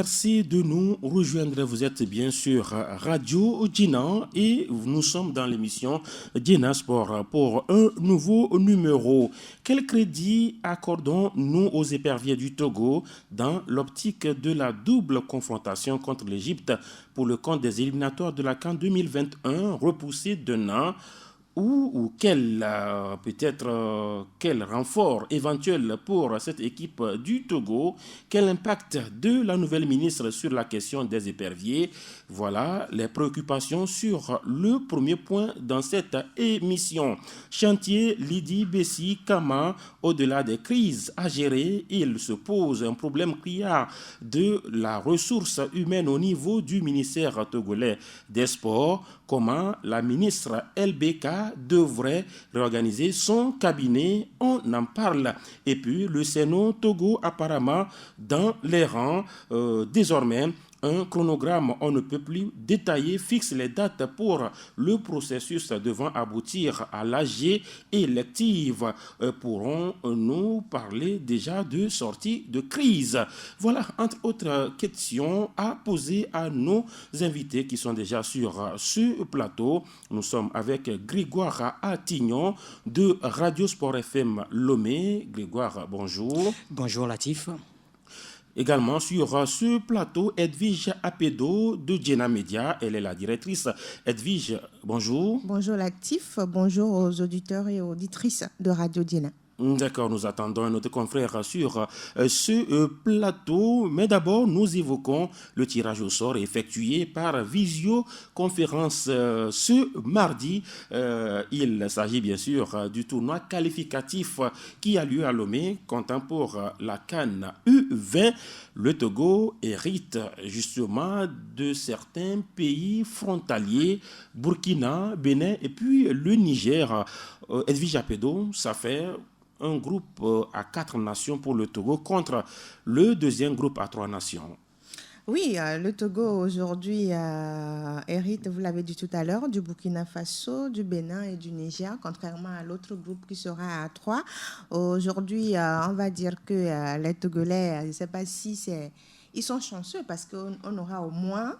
merci de nous rejoindre. Vous êtes bien sûr Radio Djina et nous sommes dans l'émission Djina Sport pour un nouveau numéro. Quel crédit accordons-nous aux éperviers du Togo dans l'optique de la double confrontation contre l'Égypte pour le compte des éliminatoires de la CAN 2021 repoussée d'un an? Ou quel renfort éventuel pour cette équipe du Togo? Quel impact de la nouvelle ministre sur la question des éperviers? Voilà les préoccupations sur le premier point dans cette émission. Chantier Lidi Bessi Kama, au-delà des crises à gérer, il se pose un problème criard de la ressource humaine au niveau du ministère togolais des Sports. Comment la ministre LBK devrait réorganiser son cabinet, on en parle. Et puis le Sénat Togo apparemment dans les rangs désormais. Un chronogramme, on ne peut plus détailler, fixe les dates pour le processus devant aboutir à l'AG élective. Pourrons nous parler déjà de sortie de crise? Voilà, entre autres questions à poser à nos invités qui sont déjà sur ce plateau. Nous sommes avec Grégoire Attignon de Radio Sport FM Lomé. Grégoire, bonjour. Bonjour Latif. Également sur ce plateau, Edwige Apedo de Djena Media. Elle est la directrice. Edwige, bonjour. Bonjour Latif, bonjour aux auditeurs et auditrices de Radio Djena. D'accord, nous attendons notre confrère sur ce plateau. Mais d'abord, nous évoquons le tirage au sort effectué par visioconférence ce mardi. Il s'agit bien sûr du tournoi qualificatif qui a lieu à Lomé, comptant pour la CAN U20. Le Togo hérite justement de certains pays frontaliers, Burkina, Bénin et puis le Niger. Edwige Apedo, ça fait un groupe à 4 nations pour le Togo contre le deuxième groupe à 3 nations. Oui, le Togo aujourd'hui hérite, vous l'avez dit tout à l'heure, du Burkina Faso, du Bénin et du Niger, contrairement à l'autre groupe qui sera à 3. Aujourd'hui, on va dire que les Togolais, je ne sais pas si c'est... Ils sont chanceux parce qu'on aura au moins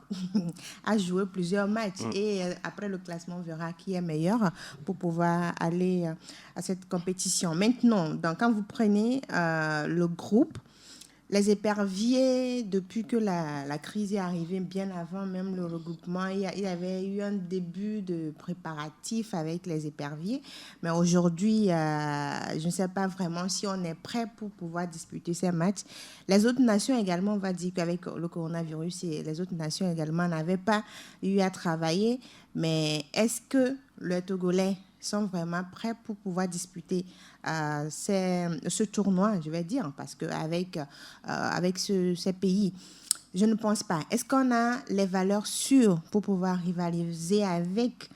à jouer plusieurs matchs. Et après, le classement verra qui est meilleur pour pouvoir aller à cette compétition. Maintenant, donc, quand vous prenez le groupe, les éperviers, depuis que la crise est arrivée, bien avant même le regroupement, il y avait eu un début de préparatif avec les éperviers. Mais aujourd'hui, je ne sais pas vraiment si on est prêt pour pouvoir disputer ces matchs. Les autres nations également, on va dire qu'avec le coronavirus, les autres nations également n'avaient pas eu à travailler. Mais est-ce que les Togolais sont vraiment prêts pour pouvoir disputer ce tournoi, je vais dire, parce qu'avec ces pays, je ne pense pas. Est-ce qu'on a les valeurs sûres pour pouvoir rivaliser avec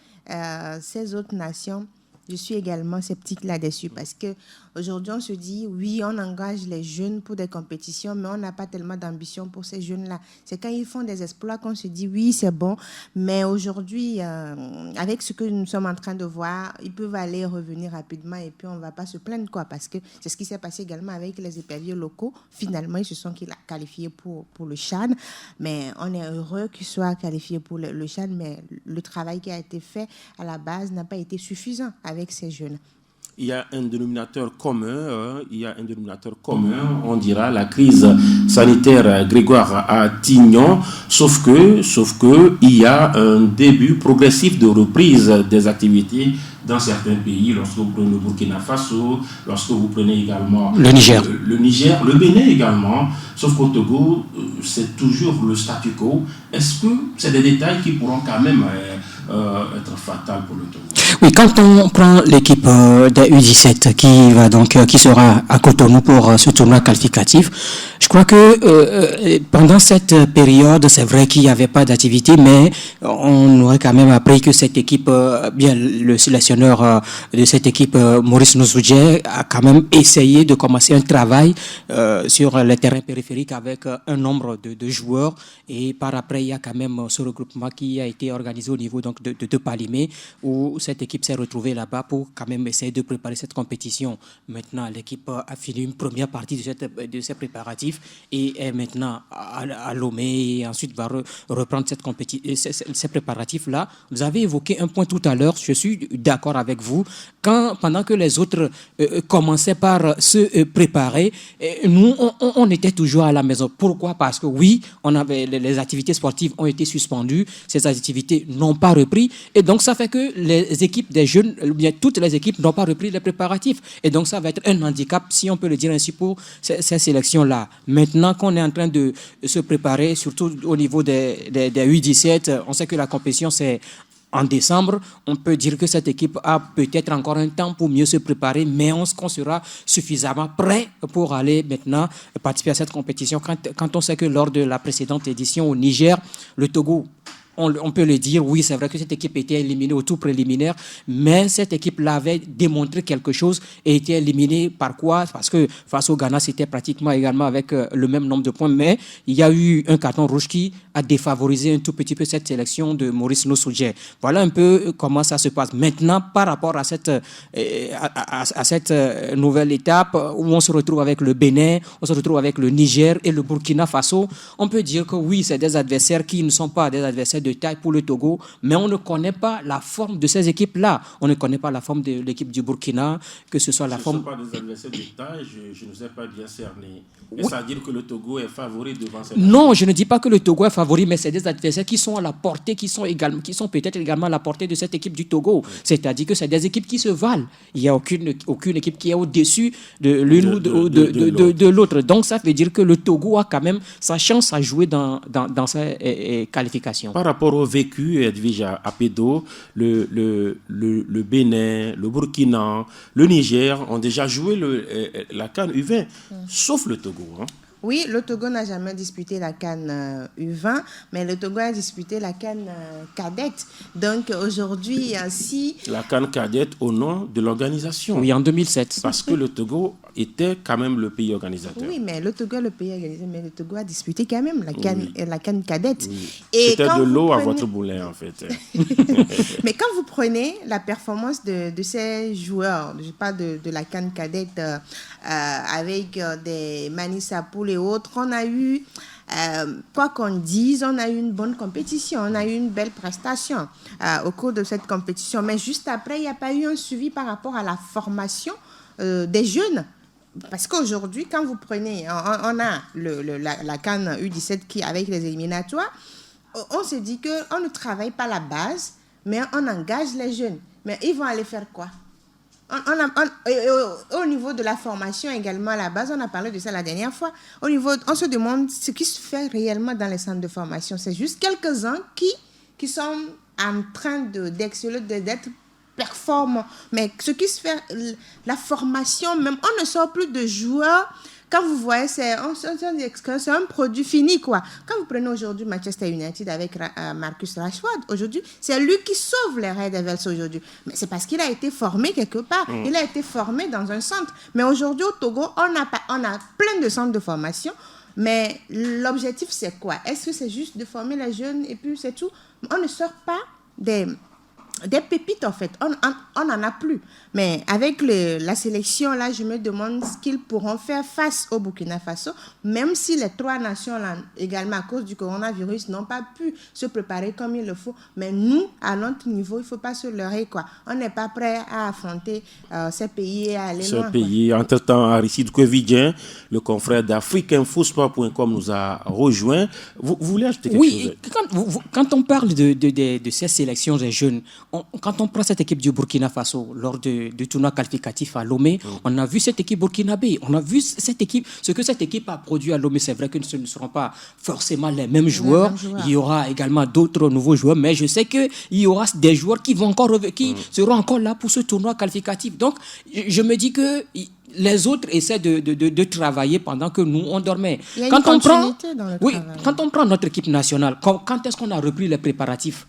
ces autres nations? Je suis également sceptique là-dessus parce qu'aujourd'hui, on se dit, oui, on engage les jeunes pour des compétitions, mais on n'a pas tellement d'ambition pour ces jeunes-là. C'est quand ils font des exploits qu'on se dit, oui, c'est bon, mais aujourd'hui, avec ce que nous sommes en train de voir, ils peuvent aller et revenir rapidement et puis on ne va pas se plaindre, quoi, parce que c'est ce qui s'est passé également avec les éperviers locaux. Finalement, ils se sont qualifiés pour le CHAN, mais on est heureux qu'ils soient qualifiés pour le CHAN, mais le travail qui a été fait à la base n'a pas été suffisant avec ces jeunes. Il y a un dénominateur commun, on dira la crise sanitaire, Grégoire Attignon, sauf que il y a un début progressif de reprise des activités dans certains pays, lorsque vous prenez le Burkina Faso, lorsque vous prenez également le Niger, le Bénin également, sauf qu'au Togo, c'est toujours le statu quo. Est-ce que c'est des détails qui pourront quand même être fatals pour le Togo? Oui, quand on prend l'équipe des U17 qui sera à Cotonou pour ce tournoi qualificatif, je crois que pendant cette période, c'est vrai qu'il n'y avait pas d'activité, mais on aurait quand même appris que cette équipe, le sélectionneur de cette équipe, Maurice Nouzoudier, a quand même essayé de commencer un travail sur les terrains périphériques avec un nombre de joueurs, et par après, il y a quand même ce regroupement qui a été organisé au niveau donc de à Limay, où cette équipe s'est retrouvée là-bas pour quand même essayer de préparer cette compétition. Maintenant, l'équipe a fini une première partie de ces préparatifs et est maintenant à Lomé et ensuite va reprendre ces préparatifs-là. Vous avez évoqué un point tout à l'heure, je suis d'accord avec vous. Pendant que les autres commençaient par se préparer, nous, on était toujours à la maison. Pourquoi? Parce que oui, les activités sportives ont été suspendues, ces activités n'ont pas repris, et donc ça fait que les équipes des jeunes, bien toutes les équipes n'ont pas repris les préparatifs, et donc ça va être un handicap, si on peut le dire ainsi, pour ces sélections-là. Maintenant qu'on est en train de se préparer, surtout au niveau des U17, on sait que la compétition c'est en décembre, on peut dire que cette équipe a peut-être encore un temps pour mieux se préparer, mais qu'on sera suffisamment prêt pour aller maintenant participer à cette compétition. Quand on sait que lors de la précédente édition au Niger, le Togo, on peut le dire, oui, c'est vrai que cette équipe était éliminée au tour préliminaire, mais cette équipe-là avait démontré quelque chose et était éliminée par quoi? Parce que face au Ghana, c'était pratiquement également avec le même nombre de points, mais il y a eu un carton rouge qui a défavorisé un tout petit peu cette sélection de Maurice Nossoudjé. Voilà un peu comment ça se passe. Maintenant, par rapport à cette nouvelle étape où on se retrouve avec le Bénin, on se retrouve avec le Niger et le Burkina Faso, on peut dire que oui, c'est des adversaires qui ne sont pas des adversaires de taille pour le Togo, mais on ne connaît pas la forme de ces équipes-là. On ne connaît pas la forme de l'équipe du Burkina, que ce soit la forme... Ce ne sont pas des adversaires de taille, je ne sais pas bien cerner. Oui. Ça veut dire que le Togo est favori devant ces... Non, je ne dis pas que le Togo est favori, mais c'est des adversaires qui sont à la portée, qui sont peut-être également à la portée de cette équipe du Togo. Oui. C'est-à-dire que c'est des équipes qui se valent. Il n'y a aucune équipe qui est au-dessus de l'une ou de l'autre. Donc ça veut dire que le Togo a quand même sa chance à jouer dans ses qualifications. Par rapport au vécu, Edwige Apedo, le Bénin, le Burkina, le Niger ont déjà joué la CAN U20, sauf le Togo. Hein. Oui, le Togo n'a jamais disputé la CAN U20, mais le Togo a disputé la CAN cadette. Donc aujourd'hui, si... La CAN cadette au nom de l'organisation. Oui, en 2007. Parce que le Togo était quand même le pays organisateur. Oui, mais le Togo est le pays organisateur, mais le Togo a disputé quand même la CAN cadette. Oui. Et c'était de l'eau à votre boulet, en fait. Mais quand vous prenez la performance de ces joueurs, je parle de la CAN cadette avec des Mani Sapoul et autres, on a eu, quoi qu'on dise, on a eu une bonne compétition, on a eu une belle prestation au cours de cette compétition. Mais juste après, il n'y a pas eu un suivi par rapport à la formation des jeunes. Parce qu'aujourd'hui, quand vous prenez, on a la CAN U17 qui, avec les éliminatoires, on se dit qu'on ne travaille pas la base, mais on engage les jeunes. Mais ils vont aller faire quoi? Au niveau de la formation également à la base, on a parlé de ça la dernière fois. On se demande ce qui se fait réellement dans les centres de formation. C'est juste quelques-uns qui sont en train d'exceller, d'être performants. Mais ce qui se fait, la formation même, on ne sort plus de joueurs. Quand vous voyez, c'est un produit fini, quoi. Quand vous prenez aujourd'hui Manchester United avec Marcus Rashford, aujourd'hui, c'est lui qui sauve les Red Devils aujourd'hui. Mais c'est parce qu'il a été formé quelque part. Il a été formé dans un centre. Mais aujourd'hui, au Togo, on a plein de centres de formation. Mais l'objectif, c'est quoi? Est-ce que c'est juste de former les jeunes et puis c'est tout? On ne sort pas des pépites, en fait. On n'en a plus. Mais avec la sélection, là, je me demande ce qu'ils pourront faire face au Burkina Faso, même si les trois nations, là, également à cause du coronavirus, n'ont pas pu se préparer comme il le faut. Mais nous, à notre niveau, il ne faut pas se leurrer, quoi. On n'est pas prêt à affronter ces pays et à aller loin. Ces pays. Entre-temps, Aristide Kouvidien, le confrère d'AfricaInfosport.com, nous a rejoint. Vous voulez ajouter quelque chose? Oui, quand on parle de ces sélections des jeunes, quand on prend cette équipe du Burkina Faso lors du tournoi qualificatif à Lomé, on a vu cette équipe burkinabé, on a vu cette équipe, ce que cette équipe a produit à Lomé. C'est vrai que ce ne seront pas forcément les mêmes joueurs. Il y aura également d'autres nouveaux joueurs, mais je sais qu'il y aura des joueurs qui seront encore là pour ce tournoi qualificatif. Donc, je me dis que les autres essaient de travailler pendant que nous, on dormait. Il y a une continuité dans le travail. Quand on prend notre équipe nationale, quand est-ce qu'on a repris les préparatifs?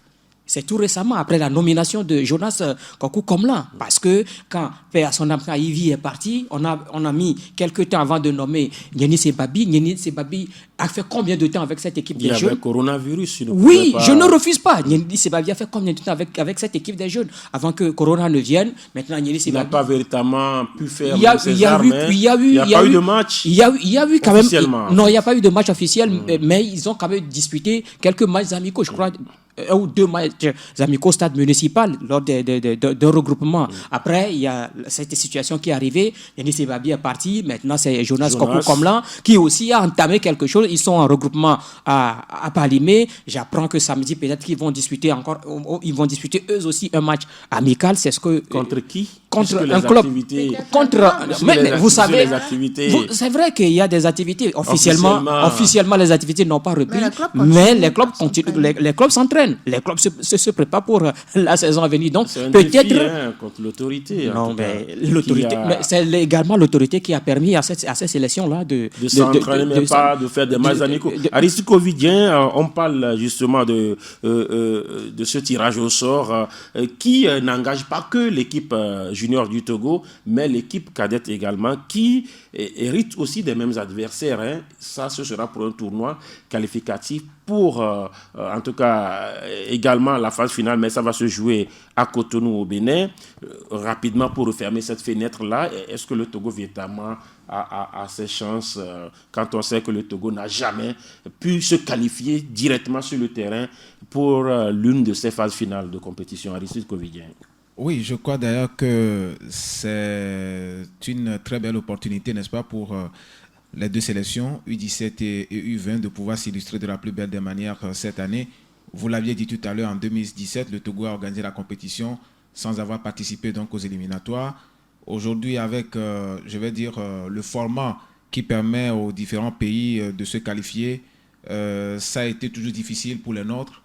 c'est tout récemment, après la nomination de Jonas Kokou Komlan. Parce que quand Père son âme, quand Ivy est parti, on a mis quelques temps avant de nommer Nieni Sebabi. Nieni Sebabi a fait combien de temps avec cette équipe des jeunes? Il y avait le coronavirus. Oui, je ne refuse pas. Nieni Sebabi a fait combien de temps avec cette équipe des jeunes avant que Corona ne vienne? Maintenant, Nieni Sebabi... Il n'a pas véritablement pu faire Il n'y a pas eu de match il y a eu quand officiellement. Non, il n'y a pas eu de match officiel, mais ils ont quand même disputé quelques matchs amicaux, je crois. 1 ou 2 matchs amicaux au stade municipal lors d'un regroupement. Après, il y a cette situation qui est arrivée. Yanis Sebabi est parti. Maintenant, c'est Jonas Kokou Komlan qui aussi a entamé quelque chose. Ils sont en regroupement à Palimé. J'apprends que samedi, peut-être qu'ils vont disputer ils vont disputer eux aussi un match amical. C'est ce que... Contre qui? Contre un club. Mais vous savez, c'est vrai qu'il y a des activités. Officiellement, les activités n'ont pas repris. Mais les clubs continuent. Les clubs s'entraînent. Les clubs se préparent pour la saison à venir. Donc, c'est un peut-être. Défi, contre l'autorité. Non, mais l'autorité. Mais c'est également l'autorité qui a permis à cette sélection-là de s'entraîner, mais pas de faire des matchs amicaux. Aristide Covidien, on parle justement de ce tirage au sort qui n'engage pas que l'équipe junior du Togo, mais l'équipe cadette également, qui hérite aussi des mêmes adversaires. Ça, ce sera pour un tournoi qualificatif pour, en tout cas, également la phase finale, mais ça va se jouer à Cotonou au Bénin. Rapidement, pour refermer cette fenêtre-là, est-ce que le Togo véritablement a ses chances quand on sait que le Togo n'a jamais pu se qualifier directement sur le terrain pour l'une de ces phases finales de compétition? Aristide Covidien. Oui, je crois d'ailleurs que c'est une très belle opportunité, n'est-ce pas, pour les deux sélections, U17 et U20, de pouvoir s'illustrer de la plus belle des manières cette année. Vous l'aviez dit tout à l'heure, en 2017, le Togo a organisé la compétition sans avoir participé donc aux éliminatoires. Aujourd'hui, avec, le format qui permet aux différents pays de se qualifier, ça a été toujours difficile pour les nôtres.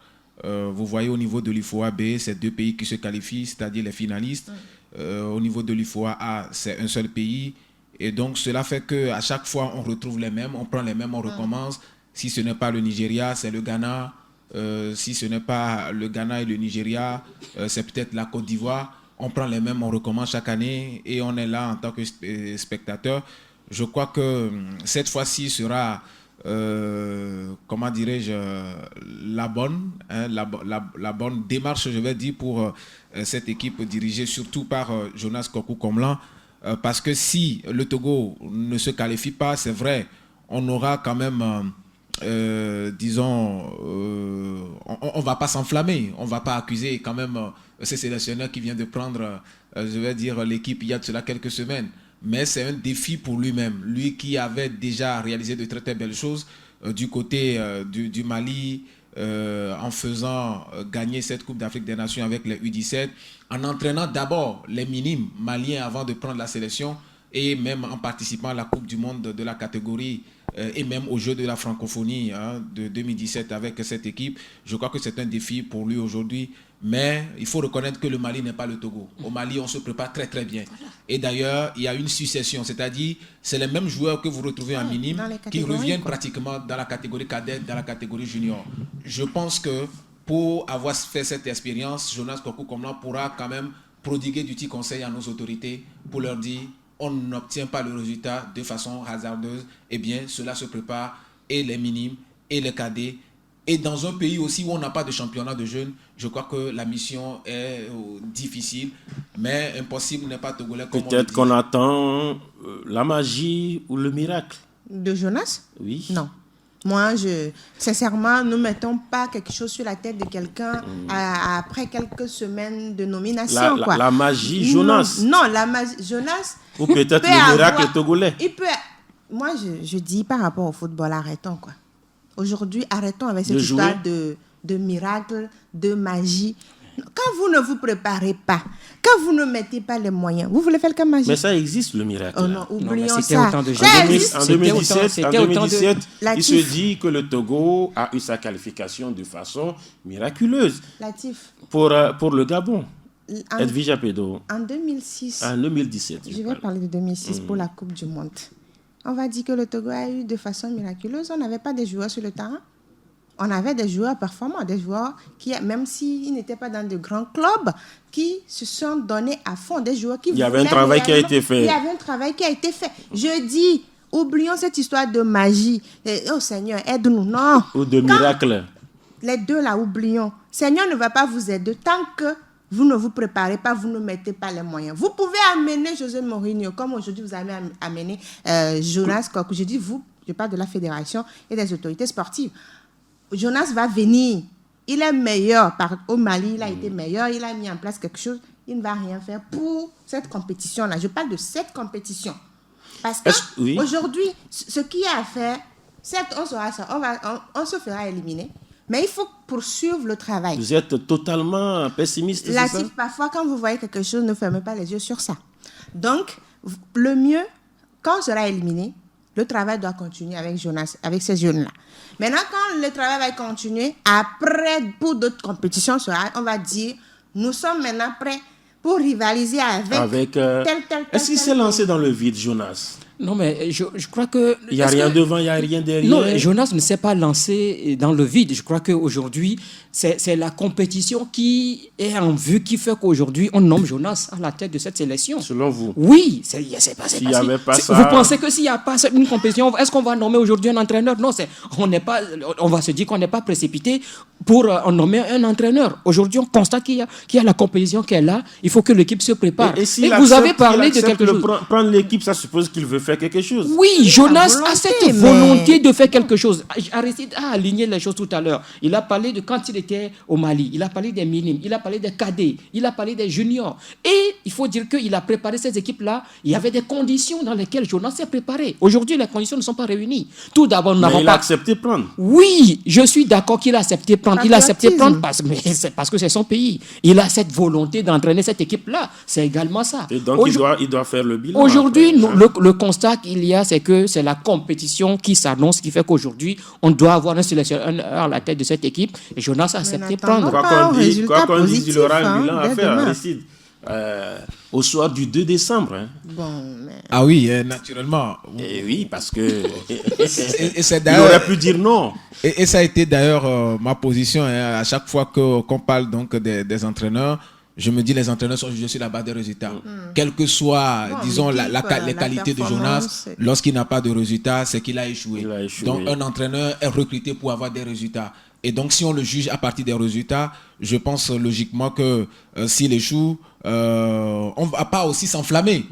Vous voyez au niveau de l'UFOA B, c'est 2 pays qui se qualifient, c'est-à-dire les finalistes. Au niveau de l'UFOA A, c'est un seul pays. Et donc, cela fait qu'à chaque fois, on retrouve les mêmes, on prend les mêmes, on recommence. Si ce n'est pas le Nigeria, c'est le Ghana. Si ce n'est pas le Ghana et le Nigeria, c'est peut-être la Côte d'Ivoire. On prend les mêmes, on recommence chaque année et on est là en tant que spectateur. Je crois que cette fois-ci sera... comment dirais-je, la bonne démarche, je vais dire, pour cette équipe dirigée surtout par Jonas Kokou Komlan, parce que si le Togo ne se qualifie pas, c'est vrai, on aura quand même, on va pas s'enflammer, on va pas accuser quand même ce sélectionneur qui vient de prendre, je vais dire, l'équipe il y a de cela quelques semaines. Mais c'est un défi pour lui-même. Lui qui avait déjà réalisé de très très belles choses du côté du Mali, en faisant gagner cette Coupe d'Afrique des Nations avec les U17, en entraînant d'abord les minimes maliens avant de prendre la sélection, et même en participant à la Coupe du Monde de la catégorie et même aux Jeux de la francophonie de 2017 avec cette équipe. Je crois que c'est un défi pour lui aujourd'hui. Mais il faut reconnaître que le Mali n'est pas le Togo. Au Mali, on se prépare très très bien. Et d'ailleurs, il y a une succession, c'est-à-dire c'est les mêmes joueurs que vous retrouvez en minime qui reviennent pratiquement dans la catégorie cadette, dans la catégorie junior. Je pense que pour avoir fait cette expérience, Jonas Kokou Komlan pourra quand même prodiguer du petit conseil à nos autorités pour leur dire on n'obtient pas le résultat de façon hasardeuse. Eh bien, cela se prépare, et les minimes et les cadets. Et dans un pays aussi où on n'a pas de championnat de jeunes, je crois que la mission est difficile, mais impossible n'est pas togolais. Peut-être qu'on attend la magie ou le miracle. De Jonas? Oui. Non. Moi, sincèrement, ne mettons pas quelque chose sur la tête de quelqu'un après quelques semaines de nomination. La magie Jonas. Non, la magie Jonas. Ou peut-être le miracle togolais. Moi, je dis par rapport au football, arrêtons quoi. Aujourd'hui, arrêtons avec cette histoire de miracle, de magie. Quand vous ne vous préparez pas, quand vous ne mettez pas les moyens, vous voulez faire comme magie. Mais ça existe, le miracle. Oh non, oublions ça. En 2017, il se dit que le Togo a eu sa qualification de façon miraculeuse. Latif. Pour le Gabon. Edwige Pedo. En 2006. En 2017. Je vais parler de 2006 pour la Coupe du Monde. On va dire que le Togo a eu de façon miraculeuse. On n'avait pas de joueurs sur le terrain. on avait des joueurs performants, des joueurs qui, même s'ils n'étaient pas dans de grands clubs, qui se sont donnés à fond, des joueurs qui... Il y avait un travail qui a été fait. Il y avait un travail qui a été fait. Je dis, oublions cette histoire de magie. Oh Seigneur, aide-nous. Non. Ou de miracle. Les deux là, oublions. Seigneur ne va pas vous aider tant que vous ne vous préparez pas, vous ne mettez pas les moyens. Vous pouvez amener José Mourinho, comme aujourd'hui vous avez amené Jonas Kokou. Je dis vous, je parle de la fédération et des autorités sportives. Jonas va venir. Il est meilleur. Au Mali, il a été meilleur. Il a mis en place quelque chose. Il ne va rien faire pour cette compétition-là. Je parle de cette compétition. Parce qu'aujourd'hui, ce qu'il y a à faire, certes, on se fera éliminer. Mais il faut poursuivre le travail. Vous êtes totalement pessimiste, Latif, c'est ça? parfois, quand vous voyez quelque chose, ne fermez pas les yeux sur ça. Donc, le mieux, quand on sera éliminé, le travail doit continuer avec Jonas, avec ces jeunes-là. Maintenant, quand le travail va continuer, après, pour d'autres compétitions, on va dire, nous sommes maintenant prêts pour rivaliser avec tel. Est-ce qu'il s'est lancé dans le vide, Jonas? Non, mais je crois que... Il n'y a rien devant, il n'y a rien derrière. Non, Jonas ne s'est pas lancé dans le vide. Je crois qu'aujourd'hui, c'est la compétition qui est en vue, qui fait qu'aujourd'hui, on nomme Jonas à la tête de cette sélection. Selon vous? Oui, S'il n'y avait pas ça... Vous pensez que s'il n'y a pas une compétition, est-ce qu'on va nommer aujourd'hui un entraîneur? Non, on va se dire qu'on n'est pas précipité pour nommer un entraîneur. Aujourd'hui, on constate qu'il y a la compétition qui est là. Il faut que l'équipe se prépare. Et vous avez parlé de quelque chose. Prendre l'équipe, ça suppose qu'il veut faire quelque chose. Oui, Jonas a cette volonté de faire quelque chose. Aristide a aligné les choses tout à l'heure. Il a parlé de quand il était au Mali. Il a parlé des minimes. Il a parlé des cadets. Il a parlé des juniors. Et il faut dire qu'il a préparé ces équipes-là. Il y avait des conditions dans lesquelles Jonas s'est préparé. Aujourd'hui, les conditions ne sont pas réunies. Tout d'abord, nous n'avons pas... Il a accepté de prendre. Oui, je suis d'accord qu'il a accepté de prendre. Il a accepté de prendre parce que c'est son pays. Il a cette volonté d'entraîner cette équipe-là. C'est également ça. Et donc, il doit faire le bilan. Aujourd'hui, le constat qu'il y a, c'est que c'est la compétition qui s'annonce, qui fait qu'aujourd'hui, on doit avoir un sélectionneur à la tête de cette équipe. Et Jonas a accepté de prendre. Quoi qu'on dise, il aura un bilan à faire, Aristide. Au soir du 2 décembre. Hein. Ah oui, naturellement. Et oui, parce que il aurait pu dire non. Et ça a été d'ailleurs ma position à chaque fois qu'on parle donc des entraîneurs. Je me dis, les entraîneurs sont jugés sur la base des résultats. Quelle que soit, disons, les qualités de Jonas, lorsqu'il n'a pas de résultats, c'est qu'il a échoué. Donc, un entraîneur est recruté pour avoir des résultats. Et donc, si on le juge à partir des résultats, je pense logiquement que s'il échoue, on ne va pas aussi s'enflammer.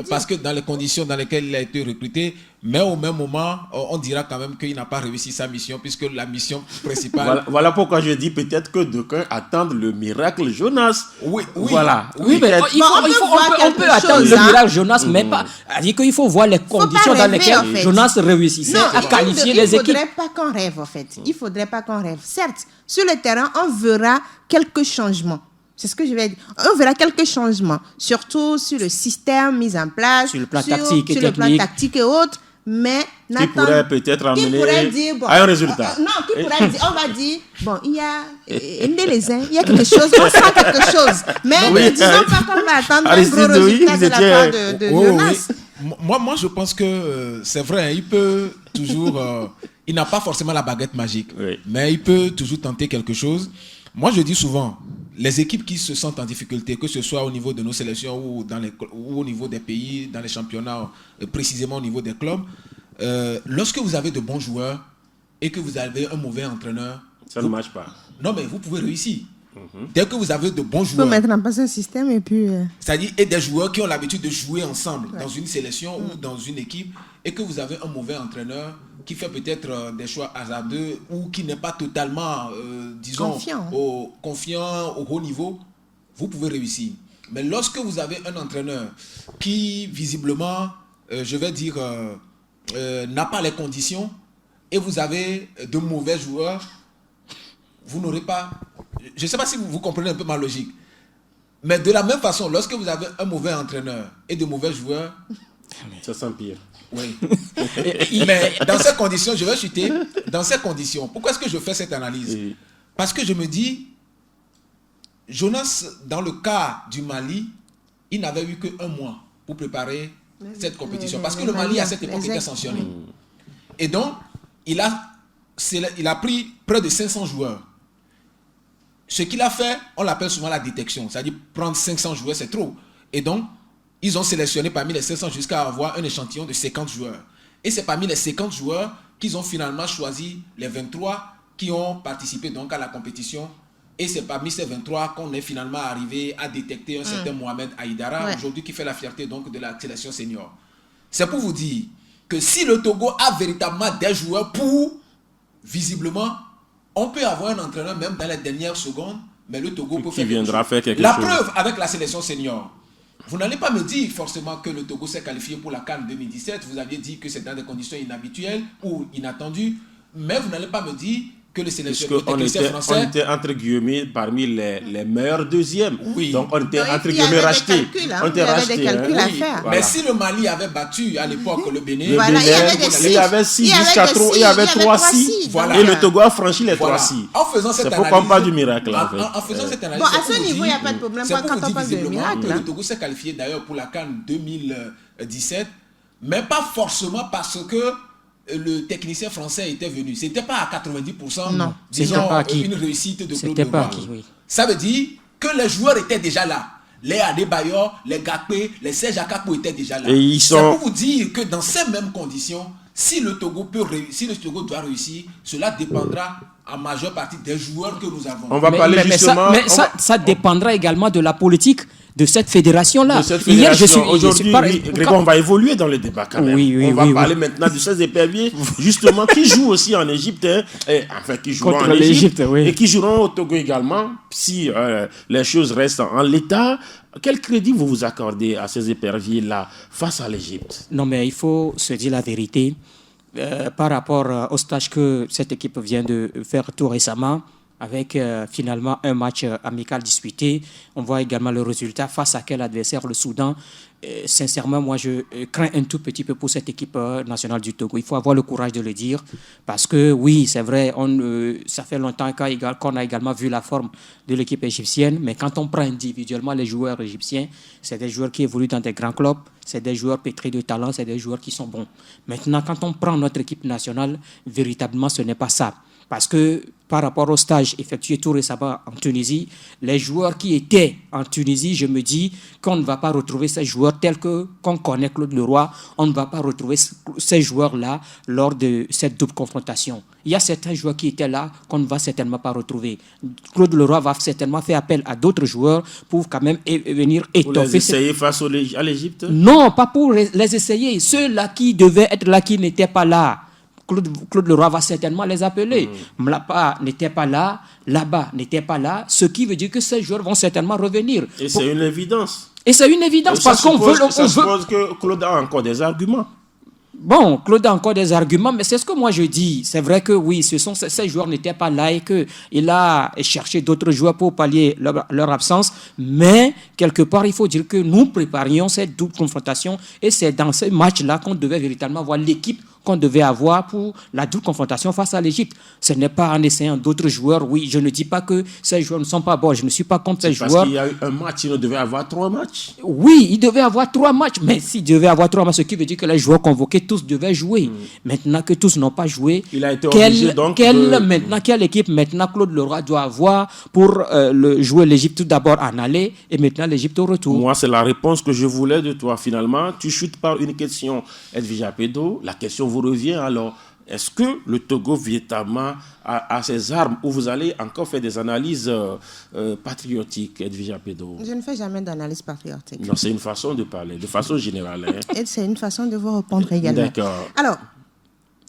Parce que dans les conditions dans lesquelles il a été recruté, mais au même moment, on dira quand même qu'il n'a pas réussi sa mission, puisque la mission principale... Voilà pourquoi je dis peut-être que d'aucuns attendent le miracle Jonas. Oui. Voilà. Oui, mais on peut attendre le miracle Jonas, mais pas... C'est-à-dire qu'il faut voir les conditions dans lesquelles Jonas réussissait à qualifier les équipes. Il ne faudrait pas qu'on rêve, en fait. Il ne faudrait pas qu'on rêve. Certes, sur le terrain, on verra quelques changements. C'est ce que je vais dire. On verra quelques changements, surtout sur le système mis en place, sur le plan tactique et sur le plan tactique et autres. Mais qui pourrait peut-être amener à un résultat. On va dire, bon, il y a il y a quelque chose, on sent quelque chose. Mais ne disons pas qu'on va attendre un gros résultat de la part de Jonas. Moi, je pense que c'est vrai, il peut toujours... il n'a pas forcément la baguette magique, mais il peut toujours tenter quelque chose. Moi, je dis souvent, les équipes qui se sentent en difficulté, que ce soit au niveau de nos sélections ou au niveau des pays, dans les championnats, précisément au niveau des clubs, lorsque vous avez de bons joueurs et que vous avez un mauvais entraîneur... Ça ne marche pas. Non, mais vous pouvez réussir. Dès que vous avez de bons joueurs... Il faut mettre en place un système et puis... C'est-à-dire, et des joueurs qui ont l'habitude de jouer ensemble dans une sélection ou dans une équipe, et que vous avez un mauvais entraîneur qui fait peut-être des choix hasardeux ou qui n'est pas totalement, disons, confiant au haut niveau, vous pouvez réussir. Mais lorsque vous avez un entraîneur qui, visiblement, je vais dire, n'a pas les conditions, et vous avez de mauvais joueurs, vous n'aurez pas... Je ne sais pas si vous comprenez un peu ma logique. Mais de la même façon, lorsque vous avez un mauvais entraîneur et de mauvais joueurs... Ça s'empire. Oui. Mais dans ces conditions, je vais chuter. Dans ces conditions, pourquoi est-ce que je fais cette analyse? Parce que je me dis, Jonas, dans le cas du Mali, il n'avait eu qu'un mois pour préparer cette compétition. Parce que le Mali, à cette époque, était sanctionné. Et donc, il a il a pris près de 500 joueurs. Ce qu'il a fait, on l'appelle souvent la détection. C'est-à-dire prendre 500 joueurs, c'est trop. Et donc, ils ont sélectionné parmi les 500 jusqu'à avoir un échantillon de 50 joueurs. Et c'est parmi les 50 joueurs qu'ils ont finalement choisi les 23 qui ont participé donc à la compétition. Et c'est parmi ces 23 qu'on est finalement arrivé à détecter un certain Mohamed Aïdara, aujourd'hui qui fait la fierté donc de la sélection senior. C'est pour vous dire que si le Togo a véritablement des joueurs visiblement, on peut avoir un entraîneur même dans les dernières secondes, mais le Togo peut faire quelque chose. La preuve avec la sélection senior. Vous n'allez pas me dire forcément que le Togo s'est qualifié pour la CAN 2017. Vous aviez dit que c'est dans des conditions inhabituelles ou inattendues. Mais vous n'allez pas me dire que le sélectionneur français... On était entre guillemets parmi les meilleurs deuxièmes. Oui. Donc on était entre guillemets rachetés. On était rachetés. Il y avait des calculs à faire. Mais si le Mali avait battu à l'époque le Bénin... Il y avait 6 jusqu'à 3. Il y avait 3-6. Et le Togo a franchi les 3-6. En faisant cette analyse... C'est pourquoi on parle du miracle. En faisant cette analyse... Bon, à ce niveau, il n'y a pas de problème quand on parle de miracle. Le Togo s'est qualifié d'ailleurs pour la CAN 2017, mais pas forcément parce que le technicien français était venu. C'était pas à 90%, non, disons, pas une réussite de Claude Leroy. Oui. Ça veut dire que les joueurs étaient déjà là. Les Adebayor, les Gakpé, les Serge Akakpo étaient déjà là. C'est pour vous dire que dans ces mêmes conditions, si le Togo doit réussir, cela dépendra en majeure partie des joueurs que nous avons. On va parler justement... Mais ça dépendra également de la politique de cette fédération-là. Aujourd'hui, Grégoire, on va évoluer dans le débat quand même. On va parler maintenant du 16 éperviers, justement, qui jouent aussi en Égypte, qui joueront en Égypte et qui joueront au Togo également, si les choses restent en l'état. Quel crédit vous accordez à ces éperviers-là face à l'Égypte? Non, mais il faut se dire la vérité. Par rapport au stage que cette équipe vient de faire tout récemment, avec finalement un match amical disputé. On voit également le résultat face à quel adversaire, le Soudan. Sincèrement, moi, je crains un tout petit peu pour cette équipe nationale du Togo. Il faut avoir le courage de le dire parce que, oui, c'est vrai, ça fait longtemps qu'on a également vu la forme de l'équipe égyptienne, mais quand on prend individuellement les joueurs égyptiens, c'est des joueurs qui évoluent dans des grands clubs, c'est des joueurs pétris de talent, c'est des joueurs qui sont bons. Maintenant, quand on prend notre équipe nationale, véritablement, ce n'est pas ça. Parce que par rapport au stage effectué tout récemment en Tunisie, les joueurs qui étaient en Tunisie, je me dis qu'on ne va pas retrouver ces joueurs tels qu'on connaît Claude Leroy, on ne va pas retrouver ces joueurs-là lors de cette double confrontation. Il y a certains joueurs qui étaient là qu'on ne va certainement pas retrouver. Claude Leroy va certainement faire appel à d'autres joueurs pour quand même venir étoffer... Pour les essayer face à l'Égypte? Non, pas pour les essayer. Ceux-là qui devaient être là, qui n'étaient pas là. Claude Leroy va certainement les appeler. Mlapa n'était pas là, là-bas n'était pas là, ce qui veut dire que ces joueurs vont certainement revenir. Et c'est une évidence. Et c'est une évidence parce qu'on veut... Ça suppose que Claude a encore des arguments. Bon, Claude a encore des arguments, mais c'est ce que moi je dis. C'est vrai que oui, ces joueurs n'étaient pas là et qu'il a cherché d'autres joueurs pour pallier leur absence. Mais quelque part, il faut dire que nous préparions cette double confrontation et c'est dans ce match-là qu'on devait véritablement voir l'équipe qu'on devait avoir pour la double confrontation face à l'Égypte. Ce n'est pas en essayant d'autres joueurs. Oui, je ne dis pas que ces joueurs ne sont pas bons. Je ne suis pas contre ces joueurs. Parce qu'il y a eu un match, il devait avoir 3 matchs. Oui, il devait avoir 3 matchs. Mais s'il devait avoir 3 matchs, ce qui veut dire que les joueurs convoqués, tous devaient jouer. Maintenant que tous n'ont pas joué, il a été obligé quelle équipe maintenant Claude Leroy doit avoir pour jouer l'Égypte tout d'abord en aller et maintenant l'Égypte au retour? Moi, c'est la réponse que je voulais de toi finalement. Tu chutes par une question, Edwige Pédo. La question vous revient alors. Est-ce que le Togo véritablement a ses armes ou vous allez encore faire des analyses patriotiques, Edwige Pédo? Je ne fais jamais d'analyse patriotique. Non, c'est une façon de parler, de façon générale. Et c'est une façon de vous répondre également. D'accord. Alors,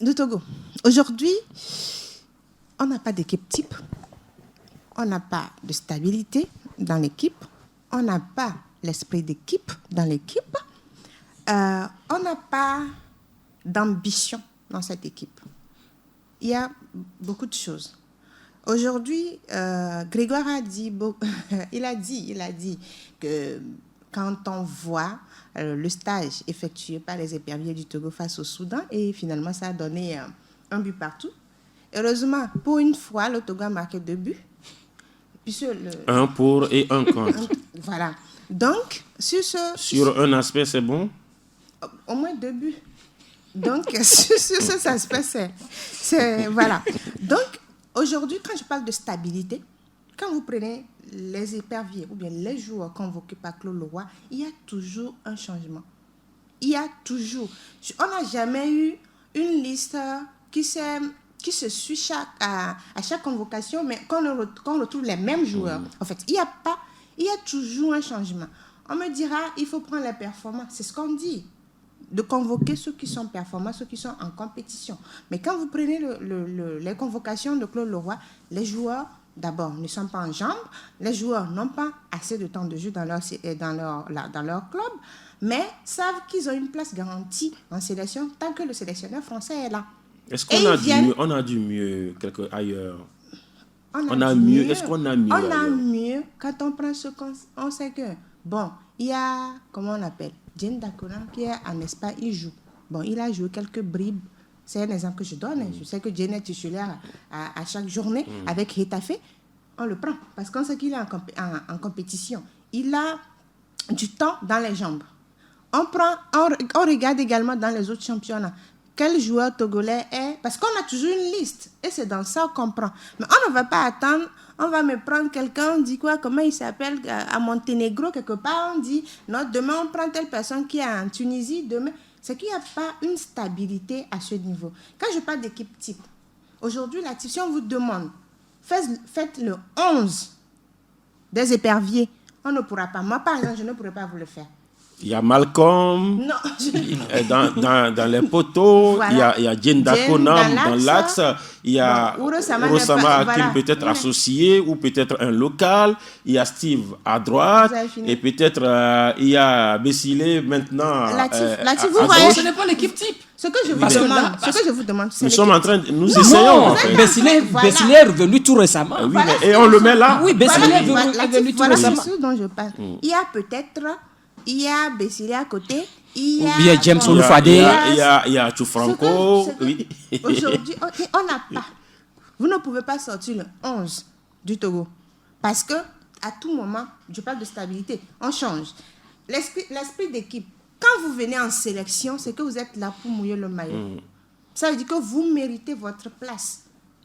le Togo, aujourd'hui, on n'a pas d'équipe type, on n'a pas de stabilité dans l'équipe, on n'a pas l'esprit d'équipe dans l'équipe, on n'a pas d'ambition dans cette équipe. Il y a beaucoup de choses. Aujourd'hui, Grégoire a dit, il a dit que quand on voit le stage effectué par les éperviers du Togo face au Soudan, et finalement ça a donné un but partout. Heureusement, pour une fois, le Togo a marqué 2 buts. Un pour et un contre. Voilà. Donc, sur un aspect, c'est bon? Au moins 2 buts. Donc, sur cet aspect, voilà. Donc, aujourd'hui, quand je parle de stabilité, quand vous prenez les éperviers ou bien les joueurs convoqués par Claude Leroy, il y a toujours un changement. Il y a toujours. On n'a jamais eu une liste qui se suit à chaque convocation, mais qu'on retrouve les mêmes joueurs. En fait, il y a toujours un changement. On me dira, il faut prendre les performants. C'est ce qu'on dit. De convoquer ceux qui sont performants, ceux qui sont en compétition. Mais quand vous prenez les convocations de Claude Leroy, les joueurs, d'abord, ne sont pas en jambes. Les joueurs n'ont pas assez de temps de jeu dans leur club, mais savent qu'ils ont une place garantie en sélection tant que le sélectionneur français est là. Est-ce qu'on a du mieux quelque ailleurs? On a mieux. Est-ce qu'on a mieux? On a mieux quand on prend ce qu'on sait que... Bon, il y a, comment on appelle, Diène Daconan qui est en Espagne, il joue. Bon, il a joué quelques bribes. C'est un exemple que je donne. Je sais que Diène est titulaire à chaque journée avec Getafe. On le prend parce qu'on sait qu'il est en compétition. Il a du temps dans les jambes. On regarde également dans les autres championnats. Quel joueur togolais est... Parce qu'on a toujours une liste. Et c'est dans ça qu'on prend. Mais on ne va pas attendre... On va me prendre quelqu'un, on dit quoi, comment il s'appelle, à Monténégro, quelque part, on dit, non, demain on prend telle personne qui est en Tunisie, demain. C'est qu'il n'y a pas une stabilité à ce niveau. Quand je parle d'équipe type, aujourd'hui, si on vous demande, faites le 11 des éperviers, on ne pourra pas. Moi, par exemple, je ne pourrais pas vous le faire. Il y a Malcolm, dans les poteaux, voilà. Il y a Diène Daconan dans l'axe, il y a Urosama Hakim peut-être associé ou peut-être un local, il y a Steve à droite, et peut-être il y a Bessile maintenant. Latif, vous voyez, ce n'est pas l'équipe type. Ce que je vous demande, c'est nous sommes en train de... Nous essayons. Bessile est revenu tout récemment. Oui, et on le met là. Oui, Bessile est revenu tout récemment. C'est ce dont je parle. Il y a peut-être... Il y a Bessile à côté. Il y a James Olufade. Il y a Choufranco. Oui. Aujourd'hui, on n'a pas. Vous ne pouvez pas sortir le 11 du Togo. Parce que à tout moment, je parle de stabilité, on change. L'esprit d'équipe, quand vous venez en sélection, c'est que vous êtes là pour mouiller le maillot. Ça veut dire que vous méritez votre place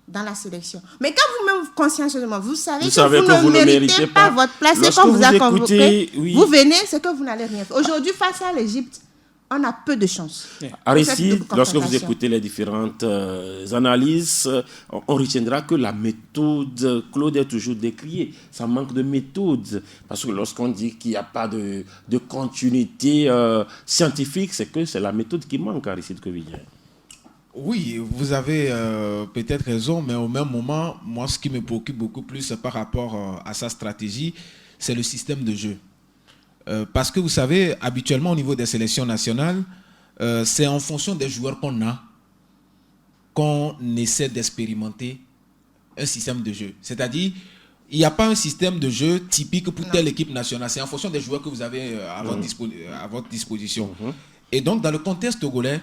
dans la sélection. Mais quand vous-même, consciencieusement, vous savez que vous ne méritez pas votre place, c'est quand vous a convoqué, vous venez, c'est que vous n'allez rien faire. Aujourd'hui, face à l'Égypte, on a peu de chance. Aristide, lorsque vous écoutez les différentes analyses, on retiendra que la méthode, Claude, est toujours décriée. Ça manque de méthode. Parce que lorsqu'on dit qu'il n'y a pas de continuité scientifique, c'est que c'est la méthode qui manque, Aristide Covignan. Oui, vous avez peut-être raison, mais au même moment, moi, ce qui me préoccupe beaucoup plus par rapport à sa stratégie, c'est le système de jeu. Parce que vous savez, habituellement, au niveau des sélections nationales, c'est en fonction des joueurs qu'on a qu'on essaie d'expérimenter un système de jeu. C'est-à-dire, il n'y a pas un système de jeu typique pour telle équipe nationale. C'est en fonction des joueurs que vous avez à votre disposition. Et donc, dans le contexte togolais,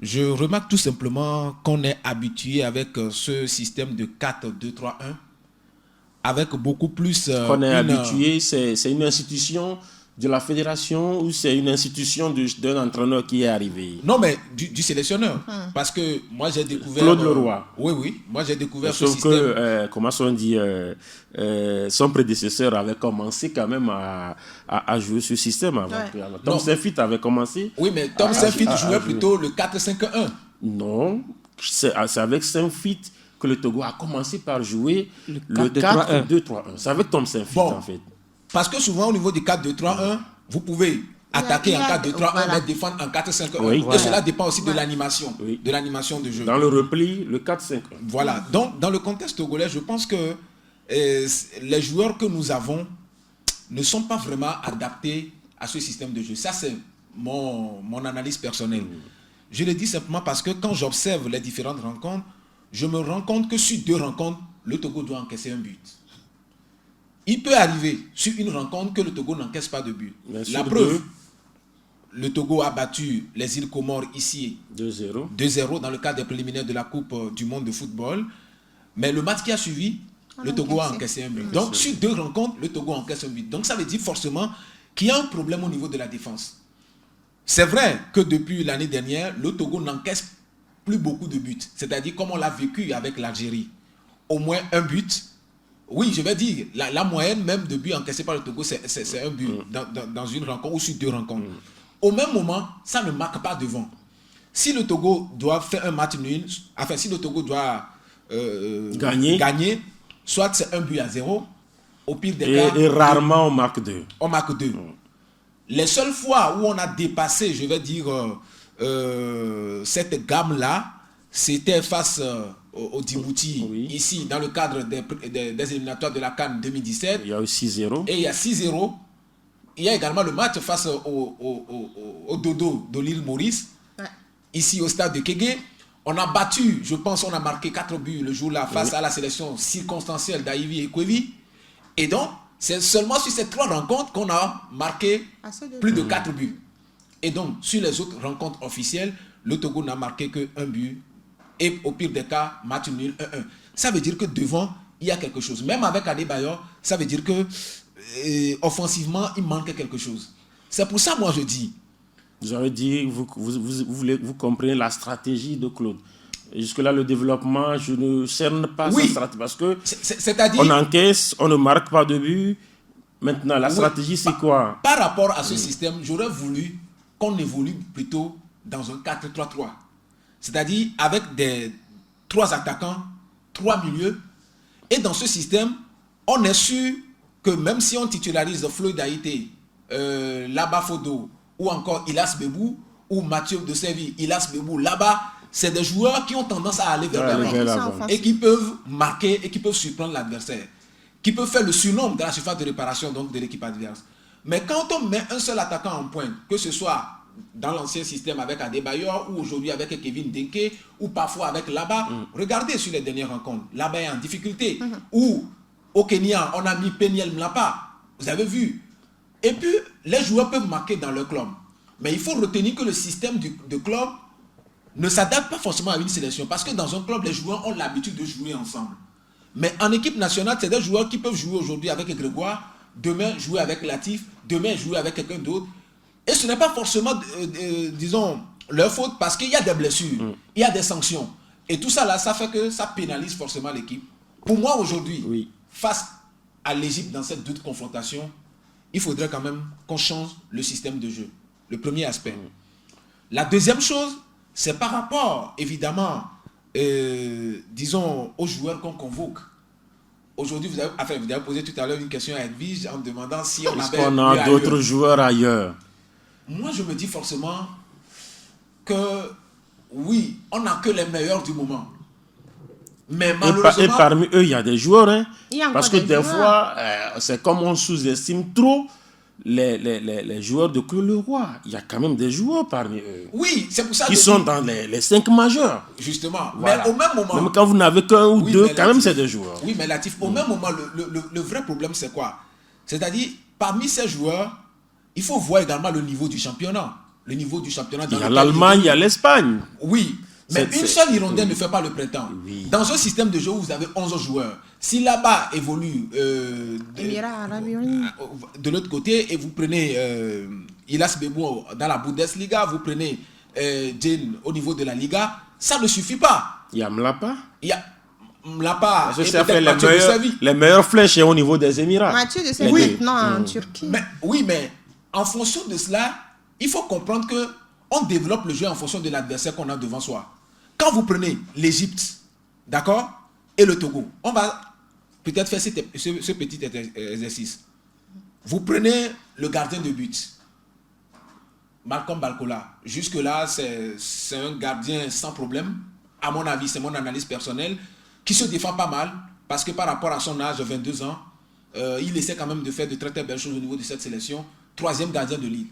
je remarque tout simplement qu'on est habitué avec ce système de 4-2-3-1 avec beaucoup plus... qu'on est habitué, c'est une institution de la fédération ou c'est une institution d'un entraîneur qui est arrivé? Non, mais du sélectionneur. Parce que moi, j'ai découvert... Claude Leroy. Oui. Moi, j'ai découvert ce système. Sauf que, comment on dit, son prédécesseur avait commencé quand même à jouer ce système avant. Tom Saint-Fit avait commencé. Oui, mais Tom Saint-Fit jouait plutôt le 4-5-1. Non, c'est avec Saint-Fit que le Togo a commencé par jouer le 4-2-3-1. C'est avec Tom Saint-Fit, en fait. Parce que souvent, au niveau du 4-2-3-1, vous pouvez attaquer en 4-2-3-1, mais défendre en 4-5-1. Oui, et cela dépend aussi de l'animation, de l'animation de jeu. Dans le repli, le 4-5-1. Voilà. Donc, dans le contexte togolais, je pense que les joueurs que nous avons ne sont pas vraiment adaptés à ce système de jeu. Ça, c'est mon analyse personnelle. Je le dis simplement parce que quand j'observe les différentes rencontres, je me rends compte que sur 2 rencontres, le Togo doit encaisser un but. Il peut arriver sur une rencontre que le Togo n'encaisse pas de but. La preuve, le Togo a battu les îles Comores ici 2-0 dans le cadre des préliminaires de la Coupe du monde de football. Mais le match qui a suivi, le Togo a encaissé un but. Donc sur 2 rencontres, le Togo encaisse un but. Donc ça veut dire forcément qu'il y a un problème au niveau de la défense. c'est vrai que depuis l'année dernière, le Togo n'encaisse plus beaucoup de buts. C'est-à-dire comme on l'a vécu avec l'Algérie. Au moins un but. Oui, je vais dire, la moyenne même de buts encaissés par le Togo, c'est un but dans une rencontre ou sur 2 rencontres. Au même moment, ça ne marque pas devant. Si le Togo doit faire un match nul, enfin si le Togo doit gagner, soit c'est 1-0, au pire des cas... Et rarement on marque 2. On marque 2. Les seules fois où on a dépassé, je vais dire, cette gamme-là, c'était face au Djibouti, ici, dans le cadre des éliminatoires de la CAN 2017. Il y a eu 6-0. Et il y a 6-0. Il y a également le match face au Dodo de l'île Maurice, ici au stade de Kégué. On a battu, je pense, on a marqué 4 buts le jour-là face à la sélection circonstancielle d'Aïvi et Kwevi. Et donc, c'est seulement sur ces 3 rencontres qu'on a marqué plus de 4 buts. Et donc, sur les autres rencontres officielles, le Togo n'a marqué que 1 but. Et au pire des cas, match nul 1-1. Ça veut dire que devant, il y a quelque chose. Même avec Adebayor, ça veut dire que offensivement, il manque quelque chose. C'est pour ça, moi, je dis. Vous avez dit, vous comprenez la stratégie de Claude. Jusque-là, le développement, je ne cerne pas sa stratégie. Parce que c'est-à-dire, on encaisse, on ne marque pas de but. Maintenant, la stratégie, c'est quoi? Par rapport à ce système, j'aurais voulu qu'on évolue plutôt dans un 4-3-3. C'est-à-dire avec 3 attaquants, 3 milieux. Et dans ce système, on est sûr que même si on titularise Floyd Haïté, Laba Fodo, ou encore Ilas Bebou, ou Mathieu de Séville, Ilas Bebou, là-bas, c'est des joueurs qui ont tendance à aller vers l'avant et qui peuvent marquer et qui peuvent surprendre l'adversaire, qui peuvent faire le surnombre de la surface de réparation donc de l'équipe adverse. Mais quand on met un seul attaquant en pointe, que ce soit dans l'ancien système avec Adebayor ou aujourd'hui avec Kevin Denke ou parfois avec Laba, regardez sur les dernières rencontres, Laba est en difficulté. Ou au Kenya, on a mis Peniel Mlapa, vous avez vu. Et puis, les joueurs peuvent marquer dans leur club. Mais il faut retenir que le système de club ne s'adapte pas forcément à une sélection. Parce que dans un club, les joueurs ont l'habitude de jouer ensemble. Mais en équipe nationale, c'est des joueurs qui peuvent jouer aujourd'hui avec Grégoire, demain jouer avec Latif, demain jouer avec quelqu'un d'autre. Et ce n'est pas forcément, disons, leur faute parce qu'il y a des blessures, il y a des sanctions. Et tout ça là, ça fait que ça pénalise forcément l'équipe. Pour moi aujourd'hui, face à l'Égypte dans cette double confrontation, il faudrait quand même qu'on change le système de jeu. Le premier aspect. La deuxième chose, c'est par rapport, évidemment, disons, aux joueurs qu'on convoque. Aujourd'hui, vous avez posé tout à l'heure une question à Edwige en demandant si on avait... Est-ce qu'on a d'autres joueurs ailleurs? Moi, je me dis forcément que oui, on n'a que les meilleurs du moment. Mais malheureusement... Et parmi eux, il y a des joueurs. Hein, parce que des joueurs. fois, c'est comme on sous-estime trop les joueurs de Claude Leroy. Il y a quand même des joueurs parmi eux. Oui, c'est pour ça qui sont dans les 5 majeurs. Justement. Voilà. Mais au même moment... Même quand vous n'avez qu'un ou deux, quand même, c'est des joueurs. Oui, mais Latif, au même moment, le vrai problème, c'est quoi? C'est-à-dire, parmi ces joueurs, il faut voir également le niveau du championnat. Le niveau du championnat. Il y a l'Allemagne, il y a l'Espagne. Oui, mais une seule hirondelle ne fait pas le printemps. Oui. Dans un système de jeu où vous avez 11 joueurs, si là-bas évolue de l'autre côté et vous prenez Ilas Bebou dans la Bundesliga, vous prenez Jane au niveau de la Liga, ça ne suffit pas. Il y a Mlapa. Il y a Mlapa et ça fait les meilleures flèches au niveau des Émirats. Mathieu de Séville maintenant en Turquie. Mais en fonction de cela, il faut comprendre que on développe le jeu en fonction de l'adversaire qu'on a devant soi. Quand vous prenez l'Égypte, d'accord, et le Togo, on va peut-être faire ce petit exercice. Vous prenez le gardien de but, Malcolm Balkola. Jusque-là, c'est un gardien sans problème. À mon avis, c'est mon analyse personnelle, qui se défend pas mal, parce que par rapport à son âge, 22 ans, il essaie quand même de faire de très très belles choses au niveau de cette sélection. 3e gardien de l'île.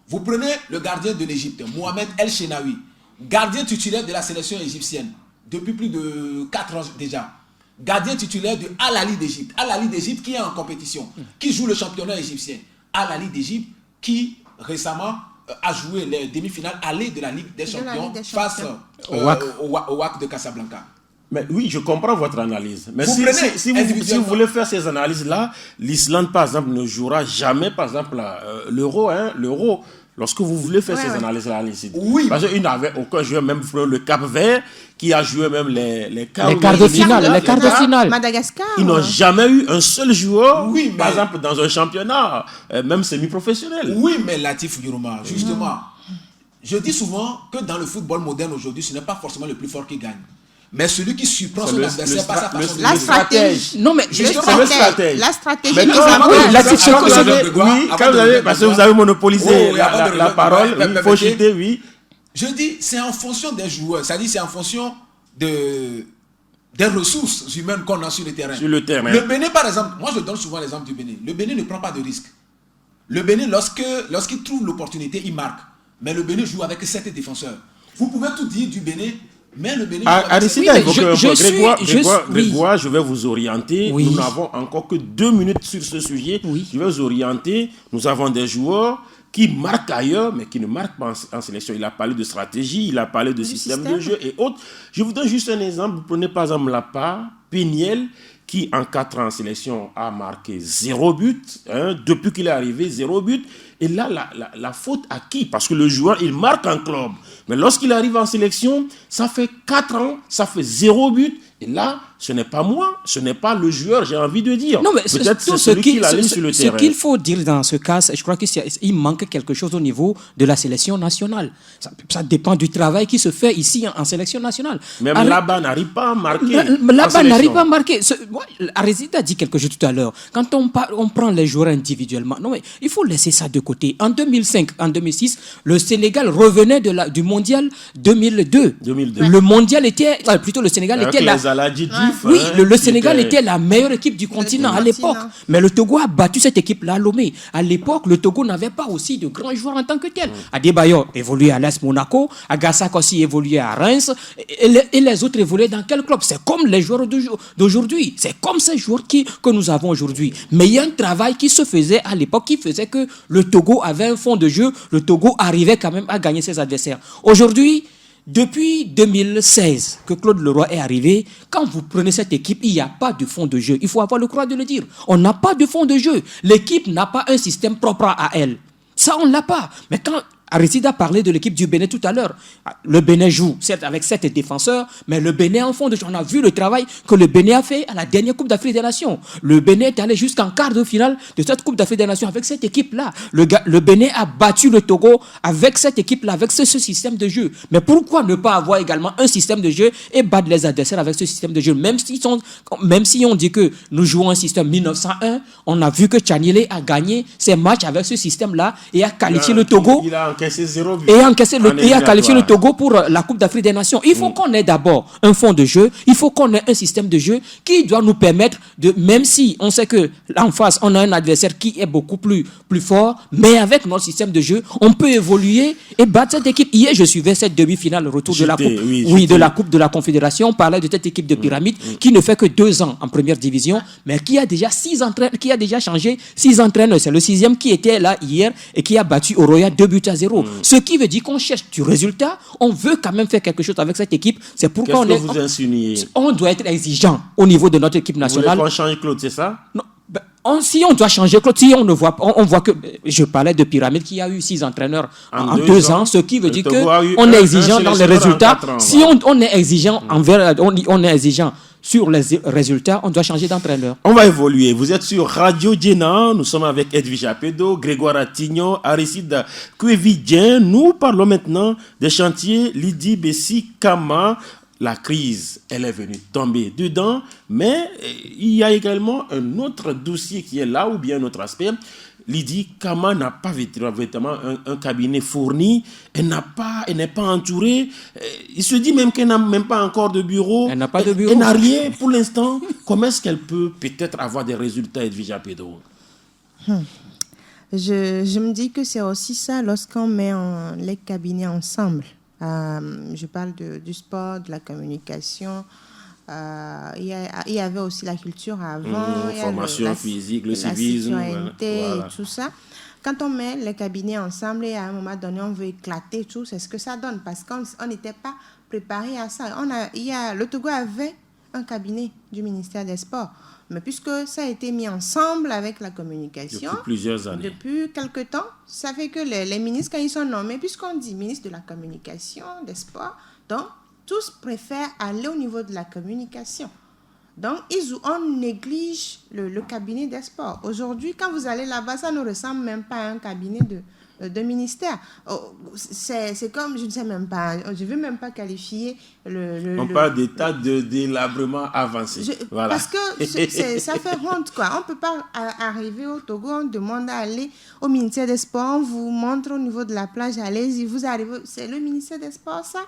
Vous prenez le gardien de l'Égypte, Mohamed El Shenawi, gardien titulaire de la sélection égyptienne, depuis plus de 4 ans déjà. Gardien titulaire de Al-Ali d'Égypte. Al-Ali d'Égypte qui est en compétition, qui joue le championnat égyptien. Al-Ali d'Égypte qui récemment a joué les demi-finales allées de la Ligue des Champions face au WAC de Casablanca. Mais oui, je comprends votre analyse. Mais si vous voulez faire ces analyses-là, l'Islande, par exemple, ne jouera jamais, par exemple, l'Euro. Hein, lorsque vous voulez faire Ouais, ces ouais. analyses-là, Aristide. Oui. Parce qu'il n'avait aucun joueur, même le Cap-Vert, qui a joué même les quarts Les quarts de finale, les quarts de finale. Madagascar. Ils n'ont jamais eu un seul joueur, Oui, par mais- exemple, dans un championnat, même semi-professionnel. Oui, mais Latif Yuruma, justement, je dis souvent que dans le football moderne aujourd'hui, ce n'est pas forcément le plus fort qui gagne. Mais celui qui surprend C'est son le- adversaire par sa le- façon de La jouer. stratégie. Non, mais Justement, C'est le stratège. La stratégie Mais nous quand- a oui, pris. là, c'est ce Quand que vous je avez- de Grégoire, oui, avant quand de vous avez, revenir parce de que vous Grégoire. avez monopolisé Oh, oui, la- avant de la revenir de parole, Grégoire, il faut permettez. citer, oui. Je dis, c'est en fonction des joueurs, c'est-à-dire c'est en fonction des ressources humaines qu'on a sur le terrain. Sur le terrain. Le Bénin, par exemple, moi je donne souvent l'exemple du Bénin. Le Bénin ne prend pas de risque. Le Bénin, lorsqu'il trouve l'opportunité, il marque. Mais le Bénin joue avec 7 défenseurs. Vous pouvez tout dire du Bénin, mais le Bénin joue avec Aristide, Oui, a mais évoqué je- un je peu. suis- Grégoire, je vais vous orienter. Oui. Nous n'avons encore que 2 minutes sur ce sujet. Oui. Je vais vous orienter. Nous avons des joueurs qui marquent ailleurs, mais qui ne marquent pas en sélection. Il a parlé de stratégie, il a parlé de système de jeu et autres. Je vous donne juste un exemple. Vous prenez par exemple la part, Peniel, qui en 4 ans en sélection a marqué 0 but. Depuis qu'il est arrivé, 0 but. Et là, la faute à qui? Parce que le joueur, il marque en club. Mais lorsqu'il arrive en sélection, ça fait 4 ans, ça fait 0 but. Et là, ce n'est pas moi, ce n'est pas le joueur, j'ai envie de dire. Non, mais peut-être ce c'est celui qui l'aligne sur le ce terrain. qu'il faut dire dans ce cas, je crois qu'il manque quelque chose au niveau de la sélection nationale. Ça dépend du travail qui se fait ici en sélection nationale. Même là-bas n'arrive pas à marquer. Là-bas en n'arrive sélection. pas à marquer. Aristide a dit quelque chose tout à l'heure. Quand on prend les joueurs individuellement, non, mais il faut laisser ça de côté. En 2005, en 2006, le Sénégal revenait du mondial 2002. 2002. Le mondial était, plutôt le Sénégal Avec était là. les Aladji Diouf, Oui, hein, le qui Sénégal était la meilleure équipe du continent à l'époque. Mais le Togo a battu cette équipe-là à Lomé. À l'époque, le Togo n'avait pas aussi de grands joueurs en tant que tel. Adebayor évoluait à l'AS Monaco, Agassak aussi évoluait à Reims, et les autres évoluaient dans quel club? C'est comme les joueurs d'aujourd'hui. C'est comme ces joueurs que nous avons aujourd'hui. Mais il y a un travail qui se faisait à l'époque qui faisait que le Togo avait un fond de jeu, le Togo arrivait quand même à gagner ses adversaires. Aujourd'hui, depuis 2016 que Claude Leroy est arrivé, quand vous prenez cette équipe, il n'y a pas de fond de jeu. Il faut avoir le courage de le dire. On n'a pas de fond de jeu. L'équipe n'a pas un système propre à elle. Ça, on ne l'a pas. Mais quand Aristide a parlé de l'équipe du Bénin tout à l'heure, le Bénin joue, certes, avec 7 défenseurs, mais le Bénin en fond de jeu. On a vu le travail que le Bénin a fait à la dernière Coupe d'Afrique des Nations. Le Bénin est allé jusqu'en quart de finale de cette Coupe d'Afrique des Nations avec cette équipe-là. Le Bénin a battu le Togo avec cette équipe-là, avec ce système de jeu. Mais pourquoi ne pas avoir également un système de jeu et battre les adversaires avec ce système de jeu? Même si on dit que nous jouons un système 1901, on a vu que Tchanilé a gagné ses matchs avec ce système-là et a qualifié le Togo. Il a encaissé 0 but. Et a qualifié le éliminatoire. Togo pour la Coupe d'Afrique des Nations. Il faut qu'on ait d'abord un fond de jeu, il faut qu'on ait un système de jeu qui doit nous permettre de, même si on sait que là en face, on a un adversaire qui est beaucoup plus fort, mais avec notre système de jeu, on peut évoluer et battre cette équipe. Hier, je suivais cette demi-finale, le retour de la Coupe, de la Coupe de la Confédération. On parlait de cette équipe de pyramide qui ne fait que 2 ans en première division, mais qui a déjà changé 6 entraîneurs. C'est le 6e qui était là hier et qui a battu Oroya 2-0. Ce qui veut dire qu'on cherche du résultat, on veut quand même faire quelque chose avec cette équipe. C'est pourquoi Qu'est-ce que vous insinuez? on doit être exigeant au niveau de notre équipe Vous voulez nationale. qu'on change Claude, c'est ça? Non, si on doit changer, Claude, si on voit que, je parlais de pyramide qui a eu 6 entraîneurs en 2 ans, ce qui veut dire qu'on est exigeant dans les résultats. Si on est exigeant on est exigeant sur les résultats, on doit changer d'entraîneur. On va évoluer. Vous êtes sur Radio Djena. Nous sommes avec Edwige Apedo, Grégoire Atignon, Aristide Kouevidien. Nous parlons maintenant des chantiers Lydie Bessi Kama. La crise, elle est venue tomber dedans, mais il y a également un autre dossier qui est là, ou bien un autre aspect. Lydie Kama n'a pas véritablement un cabinet fourni, elle n'est pas entourée, il se dit même qu'elle n'a même pas encore de bureau. Elle n'a pas de bureau. Elle n'a rien pour l'instant. Comment est-ce qu'elle peut peut-être avoir des résultats, Edwige Apedo? Je me dis que c'est aussi ça lorsqu'on met les cabinets ensemble. Je parle du sport, de la communication. Il y avait aussi la culture avant. Formation physique, le civisme. La citoyenneté voilà. et tout ça. Quand on met les cabinets ensemble et à un moment donné, on veut éclater tout, c'est ce que ça donne parce qu'on n'était pas préparé à ça. Le Togo avait un cabinet du ministère des Sports. Mais puisque ça a été mis ensemble avec la communication, depuis plusieurs années, depuis quelque temps, ça fait que les ministres, quand ils sont nommés, puisqu'on dit ministre de la communication, des sports, donc tous préfèrent aller au niveau de la communication. Donc, on néglige le cabinet des sports. Aujourd'hui, quand vous allez là-bas, ça ne ressemble même pas à un cabinet de ministère. C'est comme, je ne sais même pas, je ne veux même pas qualifier on parle d'état de délabrement avancé. Voilà. Parce que ça fait honte, quoi. On ne peut pas arriver au Togo, on demande à aller au ministère des Sports, on vous montre au niveau de la plage, allez-y, vous arrivez, c'est le ministère des Sports, ça.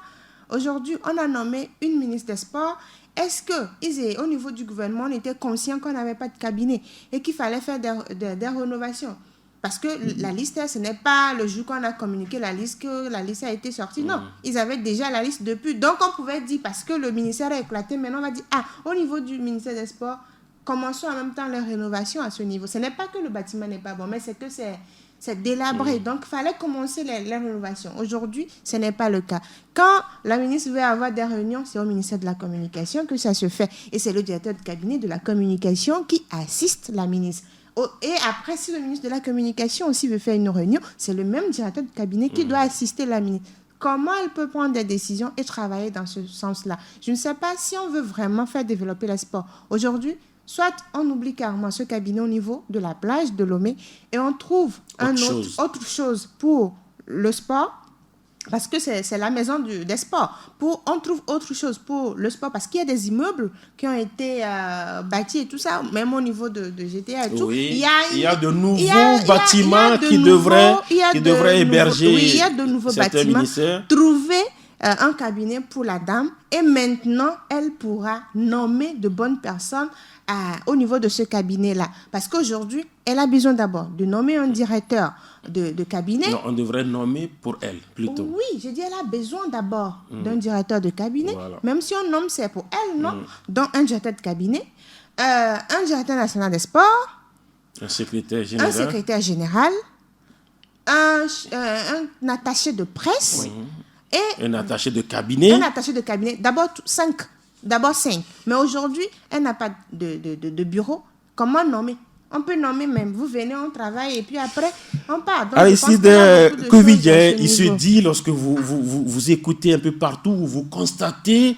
Aujourd'hui, on a nommé une ministre des Sports. Est-ce qu'au niveau du gouvernement, on était conscient qu'on n'avait pas de cabinet et qu'il fallait faire des rénovations? Parce que la liste, ce n'est pas le jour qu'on a communiqué la liste que la liste a été sortie. Non, ils avaient déjà la liste depuis. Donc, on pouvait dire, parce que le ministère a éclaté, maintenant on va dire, au niveau du ministère des Sports, commençons en même temps les rénovations à ce niveau. Ce n'est pas que le bâtiment n'est pas bon, mais c'est que c'est délabré. Donc, il fallait commencer les rénovations. Aujourd'hui, ce n'est pas le cas. Quand la ministre veut avoir des réunions, c'est au ministère de la Communication que ça se fait. Et c'est le directeur de cabinet de la Communication qui assiste la ministre. Et après, si le ministre de la Communication aussi veut faire une réunion, c'est le même directeur de cabinet qui doit assister la ministre. Comment elle peut prendre des décisions et travailler dans ce sens-là? Je ne sais pas si on veut vraiment faire développer le sport. Aujourd'hui, soit on oublie carrément ce cabinet au niveau de la plage de Lomé et on trouve autre chose pour le sport, parce que c'est la maison des sports. On trouve autre chose pour le sport, parce qu'il y a des immeubles qui ont été bâtis et tout ça, même au niveau de GTA et tout. Oui, il y a de nouveaux bâtiments qui devraient héberger il y a de nouveaux bâtiments. Trouver un cabinet pour la dame et maintenant, elle pourra nommer de bonnes personnes au niveau de ce cabinet-là. Parce qu'aujourd'hui, elle a besoin d'abord de nommer un directeur de cabinet. Non, on devrait nommer pour elle, plutôt. Oui, je dis, elle a besoin d'abord d'un directeur de cabinet. Voilà. Même si on nomme, c'est pour elle, non? Donc, un directeur de cabinet, un directeur national des sports, un secrétaire général, un attaché de presse, et un attaché de cabinet. Un attaché de cabinet. D'abord 5. Mais aujourd'hui, elle n'a pas de bureau. Comment nommer? On peut nommer même. Vous venez, on travaille et puis après, on part. Donc, Aristide Kovidien, il se dit, lorsque vous écoutez un peu partout, vous constatez,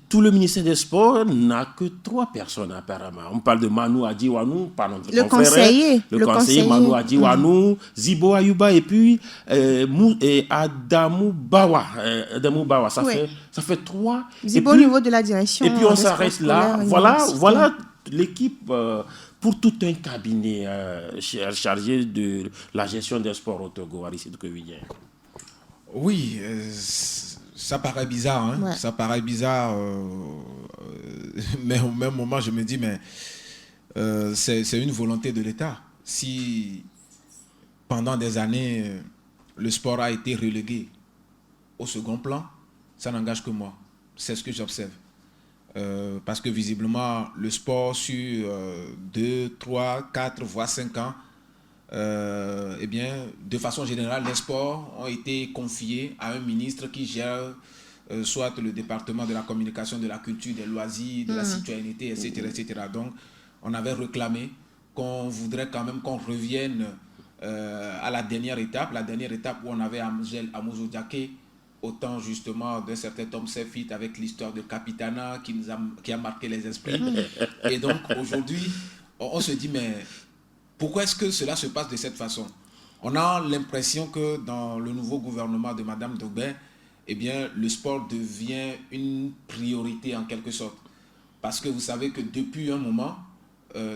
tout le ministère des Sports n'a que 3 personnes apparemment. On parle de Manu Adjiwanou, par notre confrère. Le conseiller Manu Adjiwanou, Zibo Ayuba et puis Adamou Bawa. Ça fait 3. Zibo au niveau de la direction. Et puis on s'arrête là. Voilà l'équipe... pour tout un cabinet chargé de la gestion des sports au Togo, Aristide Kovidien. Oui, ça paraît bizarre. Hein? Ouais. Ça paraît bizarre. Mais au même moment, je me dis, mais c'est une volonté de l'État. Si pendant des années, le sport a été relégué au second plan, ça n'engage que moi. C'est ce que j'observe. Parce que visiblement, le sport sur 2, 3, 4, voire 5 ans, eh bien, de façon générale, les sports ont été confiés à un ministre qui gère soit le département de la communication, de la culture, des loisirs, de la citoyenneté, etc., etc. Donc, on avait réclamé qu'on voudrait quand même qu'on revienne à la dernière étape où on avait Angel Amouzou Diaké, autant justement d'un certain Tom Sefit avec l'histoire de Capitana qui a marqué les esprits. Et donc aujourd'hui, on se dit, mais pourquoi est-ce que cela se passe de cette façon? On a l'impression que dans le nouveau gouvernement de Mme Dogbert, eh bien, le sport devient une priorité en quelque sorte. Parce que vous savez que depuis un moment,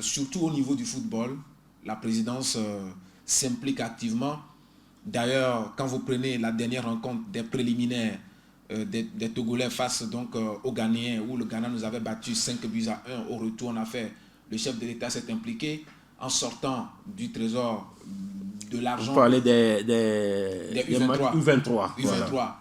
surtout au niveau du football, la présidence s'implique activement. D'ailleurs, quand vous prenez la dernière rencontre des préliminaires des Togolais face donc, aux Ghanéens, où le Ghana nous avait battu 5-1, au retour on a fait, le chef de l'État s'est impliqué en sortant du trésor de l'argent. Vous parlez des U23. U23. Voilà.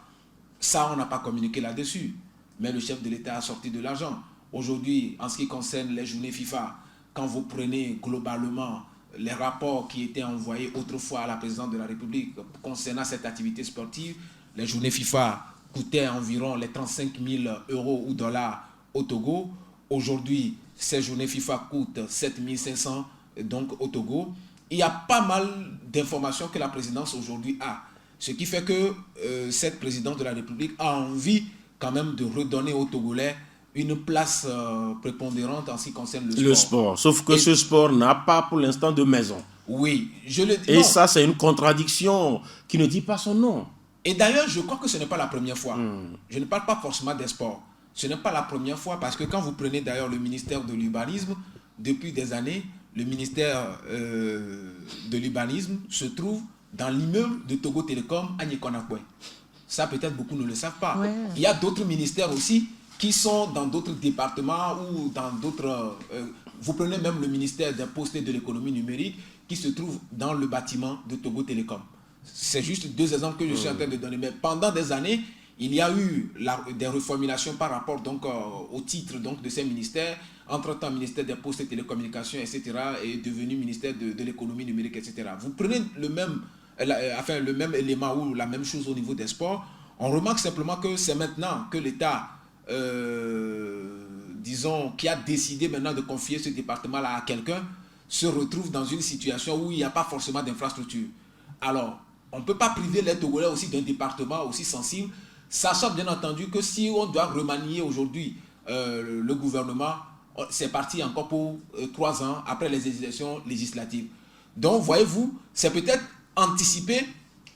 Ça, on n'a pas communiqué là-dessus. Mais le chef de l'État a sorti de l'argent. Aujourd'hui, en ce qui concerne les journées FIFA, quand vous prenez globalement les rapports qui étaient envoyés autrefois à la présidente de la République concernant cette activité sportive, les journées FIFA coûtaient environ les 35 000 € ou dollars au Togo. aujourd'hui, ces journées FIFA coûtent 7500 donc, au Togo. Il y a pas mal d'informations que la présidence aujourd'hui a. Ce qui fait que cette présidente de la République a envie quand même de redonner aux Togolais une place prépondérante en ce qui concerne le sport. Sauf que ce sport n'a pas pour l'instant de maison. Oui, je le dis. Et ça, c'est une contradiction qui ne dit pas son nom. Et d'ailleurs, je crois que ce n'est pas la première fois. Je ne parle pas forcément des sports. Ce n'est pas la première fois parce que quand vous prenez d'ailleurs le ministère de l'urbanisme, depuis des années, le ministère de l'urbanisme se trouve dans l'immeuble de Togo Télécom à Nyekonakwe. Ça, peut-être beaucoup ne le savent pas. Ouais. Il y a d'autres ministères aussi qui sont dans d'autres départements ou dans d'autres... vous prenez même le ministère des Postes et de l'économie numérique qui se trouve dans le bâtiment de Togo Télécom. C'est juste 2 exemples que je suis en train de donner. Mais pendant des années, il y a eu des reformulations par rapport donc, au titre donc, de ces ministères. Entre-temps, ministère des Postes et Télécommunications, etc. est devenu ministère de l'économie numérique, etc. Vous prenez le même élément ou la même chose au niveau des sports. On remarque simplement que c'est maintenant que l'État, disons, qui a décidé maintenant de confier ce département-là à quelqu'un, se retrouve dans une situation où il n'y a pas forcément d'infrastructure. Alors, on ne peut pas priver les Togolais aussi d'un département aussi sensible, sachant bien entendu que si on doit remanier aujourd'hui le gouvernement, c'est parti encore pour 3 ans après les élections législatives. Donc, voyez-vous, c'est peut-être anticiper,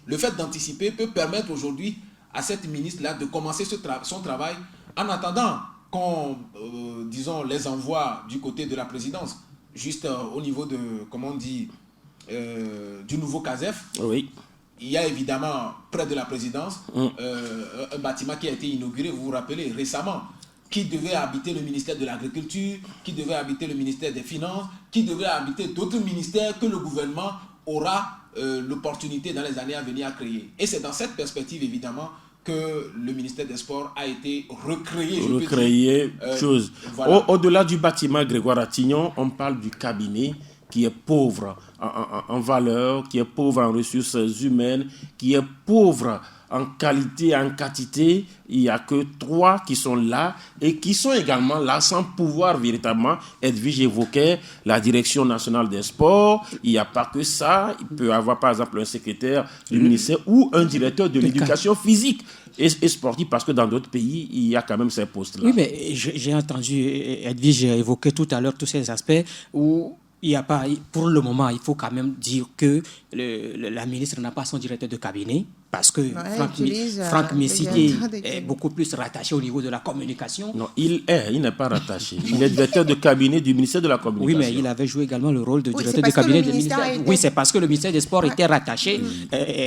le fait d'anticiper peut permettre aujourd'hui à cette ministre-là de commencer son travail en attendant qu'on, disons, les envoie du côté de la présidence, juste au niveau de, comment on dit, du nouveau CASEF. Oui. Il y a évidemment, près de la présidence, un bâtiment qui a été inauguré, vous vous rappelez, récemment, qui devait habiter le ministère de l'Agriculture, qui devait habiter le ministère des Finances, qui devait habiter d'autres ministères que le gouvernement aura l'opportunité dans les années à venir à créer. Et c'est dans cette perspective, évidemment, que le ministère des Sports a été recréé. Voilà. Au-delà du bâtiment Grégoire Attignon, on parle du cabinet qui est pauvre en valeur, qui est pauvre en ressources humaines, qui est pauvre en qualité, en quantité. Il n'y a que 3 qui sont là et qui sont également là sans pouvoir véritablement être vus. J'évoquais la direction nationale des sports. Il n'y a pas que ça. Il peut y avoir par exemple un secrétaire du ministère ou un directeur de l'éducation physique et sportive, parce que dans d'autres pays, il y a quand même ces postes-là. Oui, mais j'ai entendu Edwige évoquer tout à l'heure tous ces aspects où il n'y a pas, pour le moment, il faut quand même dire que la ministre n'a pas son directeur de cabinet, parce que Franck Messité est beaucoup plus rattaché au niveau de la communication. Non, il n'est pas rattaché. Il est directeur de cabinet du ministère de la Communication. Oui, mais il avait joué également le rôle de directeur de cabinet du ministère. Oui, c'est parce que le ministère des Sports était rattaché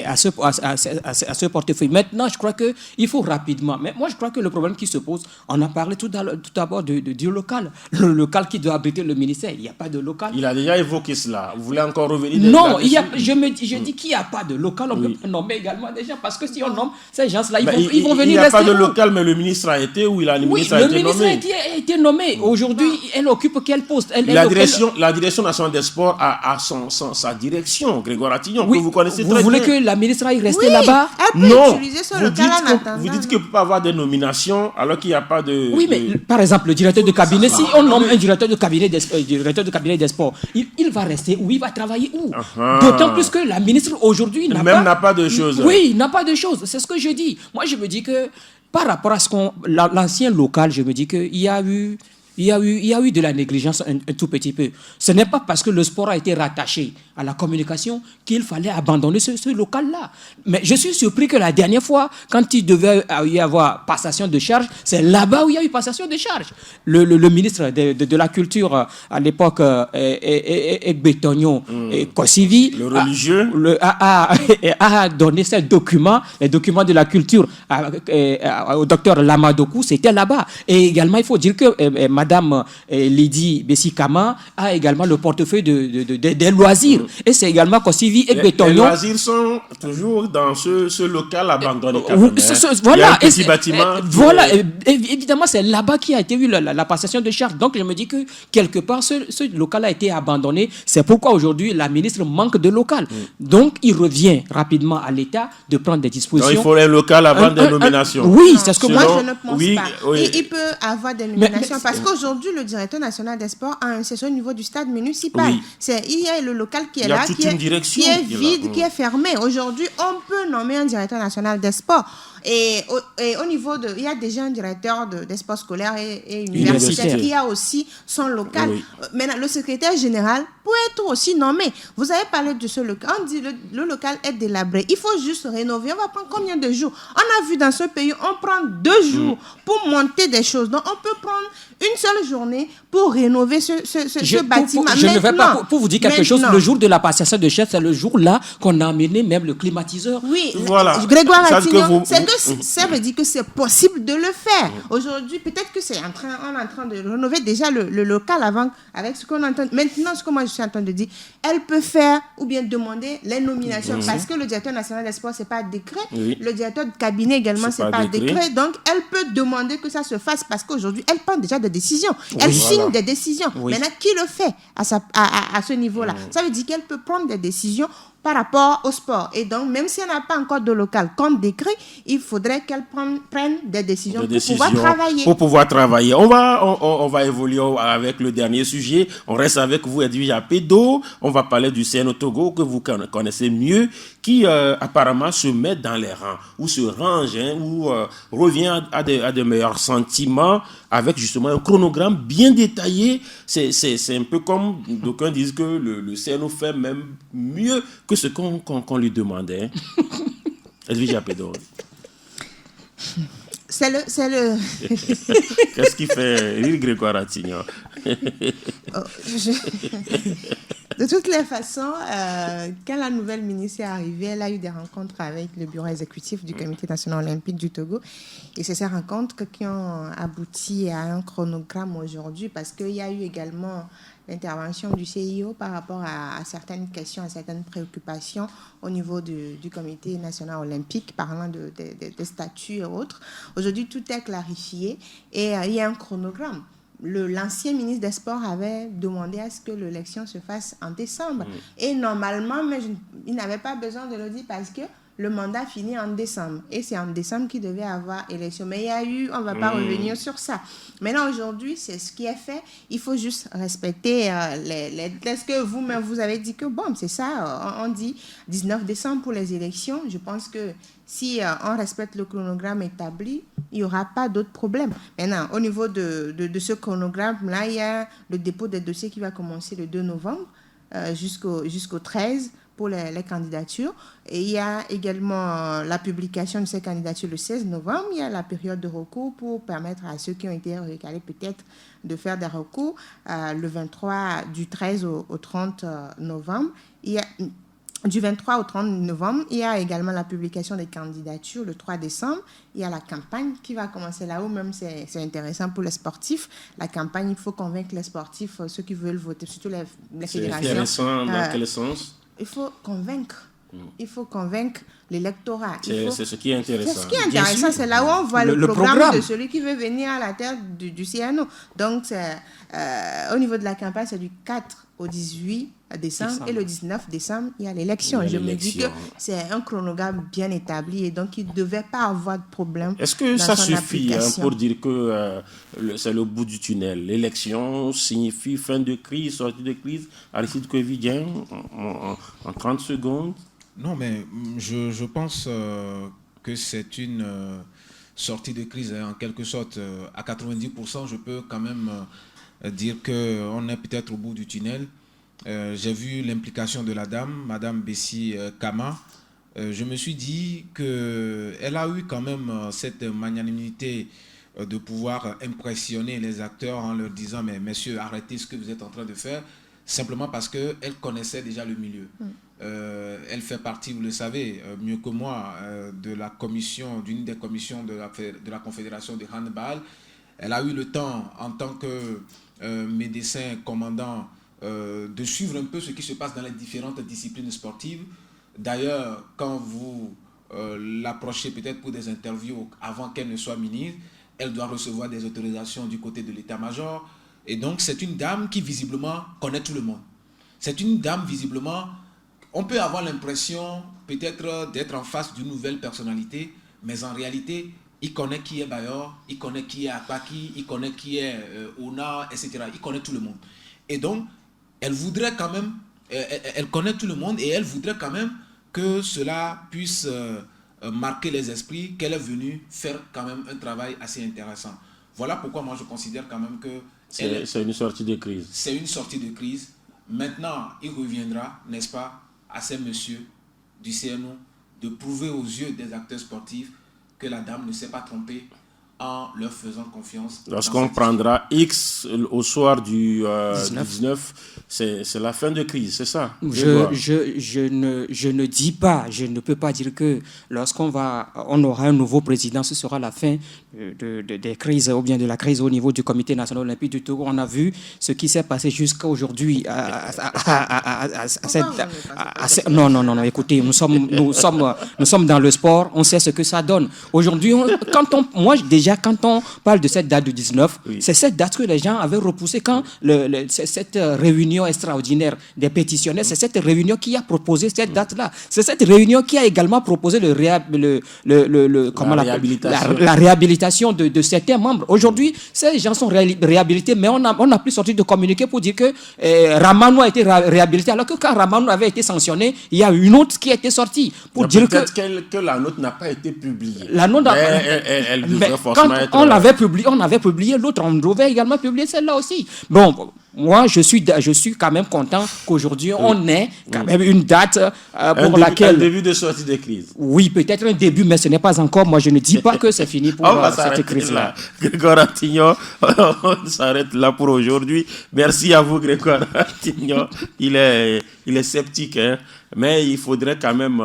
à ce portefeuille. Maintenant, je crois qu'il faut rapidement... Mais moi, je crois que le problème qui se pose, on a parlé tout d'abord du local. Le local qui doit abriter le ministère. Il n'y a pas de local. Il a déjà évoqué cela. Vous voulez encore revenir? Non, je dis qu'il n'y a pas de local. On peut nommer également des gens, parce que si on nomme ces gens-là, ils vont venir rester. Il n'y a pas de local, mais le ministre a été où le ministre a été nommé. Aujourd'hui, elle occupe quel poste? La direction nationale des sports a sa direction, Grégoire Attignon, que vous connaissez très bien. Vous voulez que la ministre aille rester là-bas? Non. Vous dites qu'il ne peut pas avoir des nominations alors qu'il n'y a pas de... Oui, mais par exemple, le directeur de cabinet, si on nomme un directeur de cabinet des sports, il va rester où? Il va travailler où? D'autant plus que la ministre aujourd'hui n'a pas de choses. Oui, il n'a pas de choses. C'est ce que je dis. Moi, je me dis que par rapport à l'ancien local, je me dis qu'il y a eu de la négligence un tout petit peu. Ce n'est pas parce que le sport a été rattaché à la communication qu'il fallait abandonner ce local-là. Mais je suis surpris que la dernière fois, quand il devait y avoir passation de charge, c'est là-bas où il y a eu passation de charge. Le ministre de la Culture, à l'époque, Egbetonio Kosivi, le religieux, a donné ces documents, les documents de la culture au docteur Lamadokou, c'était là-bas. Et également, il faut dire que Madame Lydie Bessikama a également le portefeuille des loisirs. Et c'est également Kosivi et Betonio. Les loisirs sont toujours dans ce local abandonné. Voilà. Il y a un petit bâtiment. Voilà. Évidemment, c'est là-bas qu'il a été eu la passation de charge. Donc, je me dis que quelque part, ce local a été abandonné. C'est pourquoi aujourd'hui, la ministre manque de local. Donc, il revient rapidement à l'État de prendre des dispositions. Donc, il faut un local avant des nominations. Oui, c'est ce que moi, je ne pense pas. Il peut avoir des nominations parce que qu'aujourd'hui, le directeur national des sports a un siège au niveau du stade municipal. Oui. Il y a le local qui est Il y a là, toute qui une est direction vide, qui est fermé. Aujourd'hui, on peut nommer un directeur national des sports. Et au niveau de... Il y a déjà un directeur des sports scolaires et universitaires qui a aussi son local. Oui. Maintenant, le secrétaire général peut être aussi nommé. Vous avez parlé de ce local. On dit le local est délabré. Il faut juste rénover. On va prendre combien de jours? On a vu dans ce pays, on prend 2 jours pour monter des choses. Donc, on peut prendre une seule journée pour rénover ce bâtiment. Je ne vais pas pour vous dire quelque chose. Le jour de la passation de chef, c'est le jour là qu'on a amené même le climatiseur. Oui, voilà. Grégoire Attignon, ça veut dire que c'est possible de le faire. Aujourd'hui, peut-être que on est en train de rénover déjà le local avant, avec ce qu'on entend. Maintenant, ce que moi je suis en train de dire, elle peut faire ou bien demander les nominations parce que le directeur national des sports, c'est pas décret. Oui. Le directeur de cabinet également, c'est pas décret. Donc, elle peut demander que ça se fasse parce qu'aujourd'hui, elle prend déjà des décisions. Elle signe des décisions. Maintenant, qui le fait à ce niveau-là? Ça veut dire qu'elle peut prendre des décisions par rapport au sport. Et donc, même si elle n'a pas encore de local comme décret, il faudrait qu'elle prenne des décisions pour pouvoir travailler. On va évoluer avec le dernier sujet. On reste avec vous, Edwige Appedo. On va parler du CNO Togo, que vous connaissez mieux, qui apparemment se met dans les rangs, ou se range, ou revient à de meilleurs sentiments, avec justement un chronogramme bien détaillé. C'est un peu comme d'aucuns disent que le CNO fait même mieux que ce qu'on lui demandait. Edwige Appedo. C'est le... Qu'est-ce qui fait rire Grégoire Attignon? De toutes les façons, quand la nouvelle ministre est arrivée, elle a eu des rencontres avec le bureau exécutif du Comité national olympique du Togo. Et c'est ces rencontres qui ont abouti à un chronogramme aujourd'hui, parce qu'il y a eu également l'intervention du CIO par rapport à certaines questions, à certaines préoccupations au niveau du Comité national olympique, parlant de statuts et autres. Aujourd'hui, tout est clarifié et il y a un chronogramme. L'ancien ministre des Sports avait demandé à ce que l'élection se fasse en décembre. Et normalement, mais il n'avait pas besoin de le dire parce que le mandat finit en décembre. Et c'est en décembre qu'il devait avoir élection. Mais il y a eu, on ne va pas revenir sur ça. Maintenant, aujourd'hui, c'est ce qui est fait. Il faut juste respecter est-ce que vous-même, vous avez dit que, bon, c'est ça, on dit 19 décembre pour les élections. Je pense que si on respecte le chronogramme établi, il n'y aura pas d'autres problèmes. Maintenant, au niveau de ce chronogramme-là, il y a le dépôt des dossiers qui va commencer le 2 novembre jusqu'au 13 pour les candidatures. Et il y a également la publication de ces candidatures le 16 novembre. Il y a la période de recours pour permettre à ceux qui ont été recalés peut-être de faire des recours le 23, du 13 au 30 novembre. Du 23 au 30 novembre, il y a également la publication des candidatures le 3 décembre. Il y a la campagne qui va commencer là-haut, même c'est intéressant pour les sportifs. La campagne, il faut convaincre les sportifs, ceux qui veulent voter, surtout les fédérations. C'est intéressant dans quel sens? Il faut convaincre. Il faut convaincre l'électorat. C'est ce qui est intéressant. C'est ce qui est intéressant, c'est là où on voit le programme de celui qui veut venir à la terre du CNO. Donc, au niveau de la campagne, c'est du 4 au 18 décembre. Et le 19 décembre, il y a l'élection. Je me dis que c'est un chronogramme bien établi et donc il ne devait pas avoir de problème. Est-ce que ça suffit pour dire que c'est le bout du tunnel? L'élection signifie fin de crise, sortie de crise, Aristide Koevidien, en 30 secondes? Non, mais je pense que c'est une sortie de crise, en quelque sorte. À 90%, je peux quand même dire qu'on est peut-être au bout du tunnel. J'ai vu l'implication de la dame, Madame Bessie Kama. Je me suis dit qu'elle a eu quand même cette magnanimité de pouvoir impressionner les acteurs en leur disant « Mais messieurs, arrêtez ce que vous êtes en train de faire », simplement parce qu'elle connaissait déjà le milieu. Elle fait partie, vous le savez, mieux que moi, d'une des commissions de la Confédération de handball. Elle a eu le temps, en tant que médecin commandant, de suivre un peu ce qui se passe dans les différentes disciplines sportives. D'ailleurs, quand vous l'approchez peut-être pour des interviews avant qu'elle ne soit ministre, elle doit recevoir des autorisations du côté de l'état-major. Et donc, c'est une dame qui visiblement connaît tout le monde. C'est une dame visiblement, on peut avoir l'impression peut-être d'être en face d'une nouvelle personnalité, mais en réalité, il connaît qui est Bayor, il connaît qui est Akbaki, il connaît qui est Ona, etc. Il connaît tout le monde. Et donc, elle voudrait quand même, elle connaît tout le monde et elle voudrait quand même que cela puisse marquer les esprits, qu'elle est venue faire quand même un travail assez intéressant. Voilà pourquoi moi je considère quand même que c'est une sortie de crise. C'est une sortie de crise. Maintenant, il reviendra, n'est-ce pas, à ces messieurs du CNO de prouver aux yeux des acteurs sportifs que la dame ne s'est pas trompée en leur faisant confiance. Lorsqu'on prendra X au soir du 19, c'est la fin de crise, c'est ça? Je ne dis pas, je ne peux pas dire que lorsqu'on aura un nouveau président, ce sera la fin des crises ou bien de la crise au niveau du Comité national olympique du Togo. On a vu ce qui s'est passé jusqu'à aujourd'hui. Non, écoutez, nous sommes dans le sport, on sait ce que ça donne. Aujourd'hui, quand on parle de cette date du 19, oui, c'est cette date que les gens avaient repoussée quand cette réunion extraordinaire des pétitionnaires, c'est cette réunion qui a proposé cette date-là. C'est cette réunion qui a également proposé la réhabilitation de certains membres. Aujourd'hui, ces gens sont réhabilités, mais on n'a plus sorti de communiqué pour dire que Ramanou a été réhabilité, alors que quand Ramanou avait été sanctionné, il y a une autre qui a été sortie pour dire peut-être que la note n'a pas été publiée. La note elle devrait forcément être... On avait publié l'autre, on devait également publier celle-là aussi. Bon, moi, je suis quand même content qu'aujourd'hui, on ait quand même une date pour laquelle... Un début de sortie de crise. Oui, peut-être un début, mais ce n'est pas encore. Moi, je ne dis pas que c'est fini pour cette crise-là. Grégoire Attignon, on s'arrête là pour aujourd'hui. Merci à vous, Grégoire Attignon. Il est sceptique, hein, mais il faudrait quand même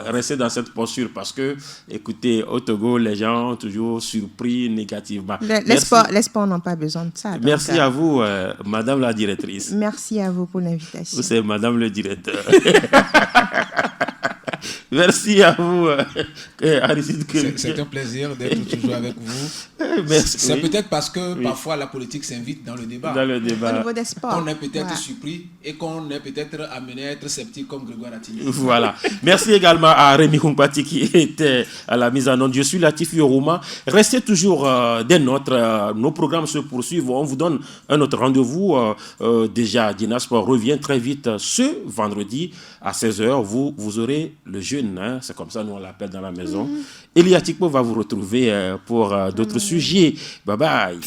rester dans cette posture parce que, écoutez, au Togo, les gens ont toujours surpris négativement. Les sports n'ont pas besoin de ça. Merci à vous, Madame la directrice. Merci à vous pour l'invitation. C'est Madame le directeur. Merci à vous, Aristide. C'est un plaisir d'être toujours avec vous. Merci. C'est peut-être parce que parfois la politique s'invite dans le débat. Dans le débat. Au niveau des sports. On est peut-être surpris et qu'on est peut-être amené à être sceptique comme Grégoire Attignon. Voilà. Merci également à Rémi Humpati qui était à la mise en onde. Je suis Latif Yoruma. Restez toujours des nôtres. Nos programmes se poursuivent. On vous donne un autre rendez-vous. Déjà, Dina Sport revient très vite ce vendredi à 16h. Vous aurez le jeune, hein, c'est comme ça nous on l'appelle dans la maison. Elia Tikpo va vous retrouver pour d'autres sujets. Bye bye.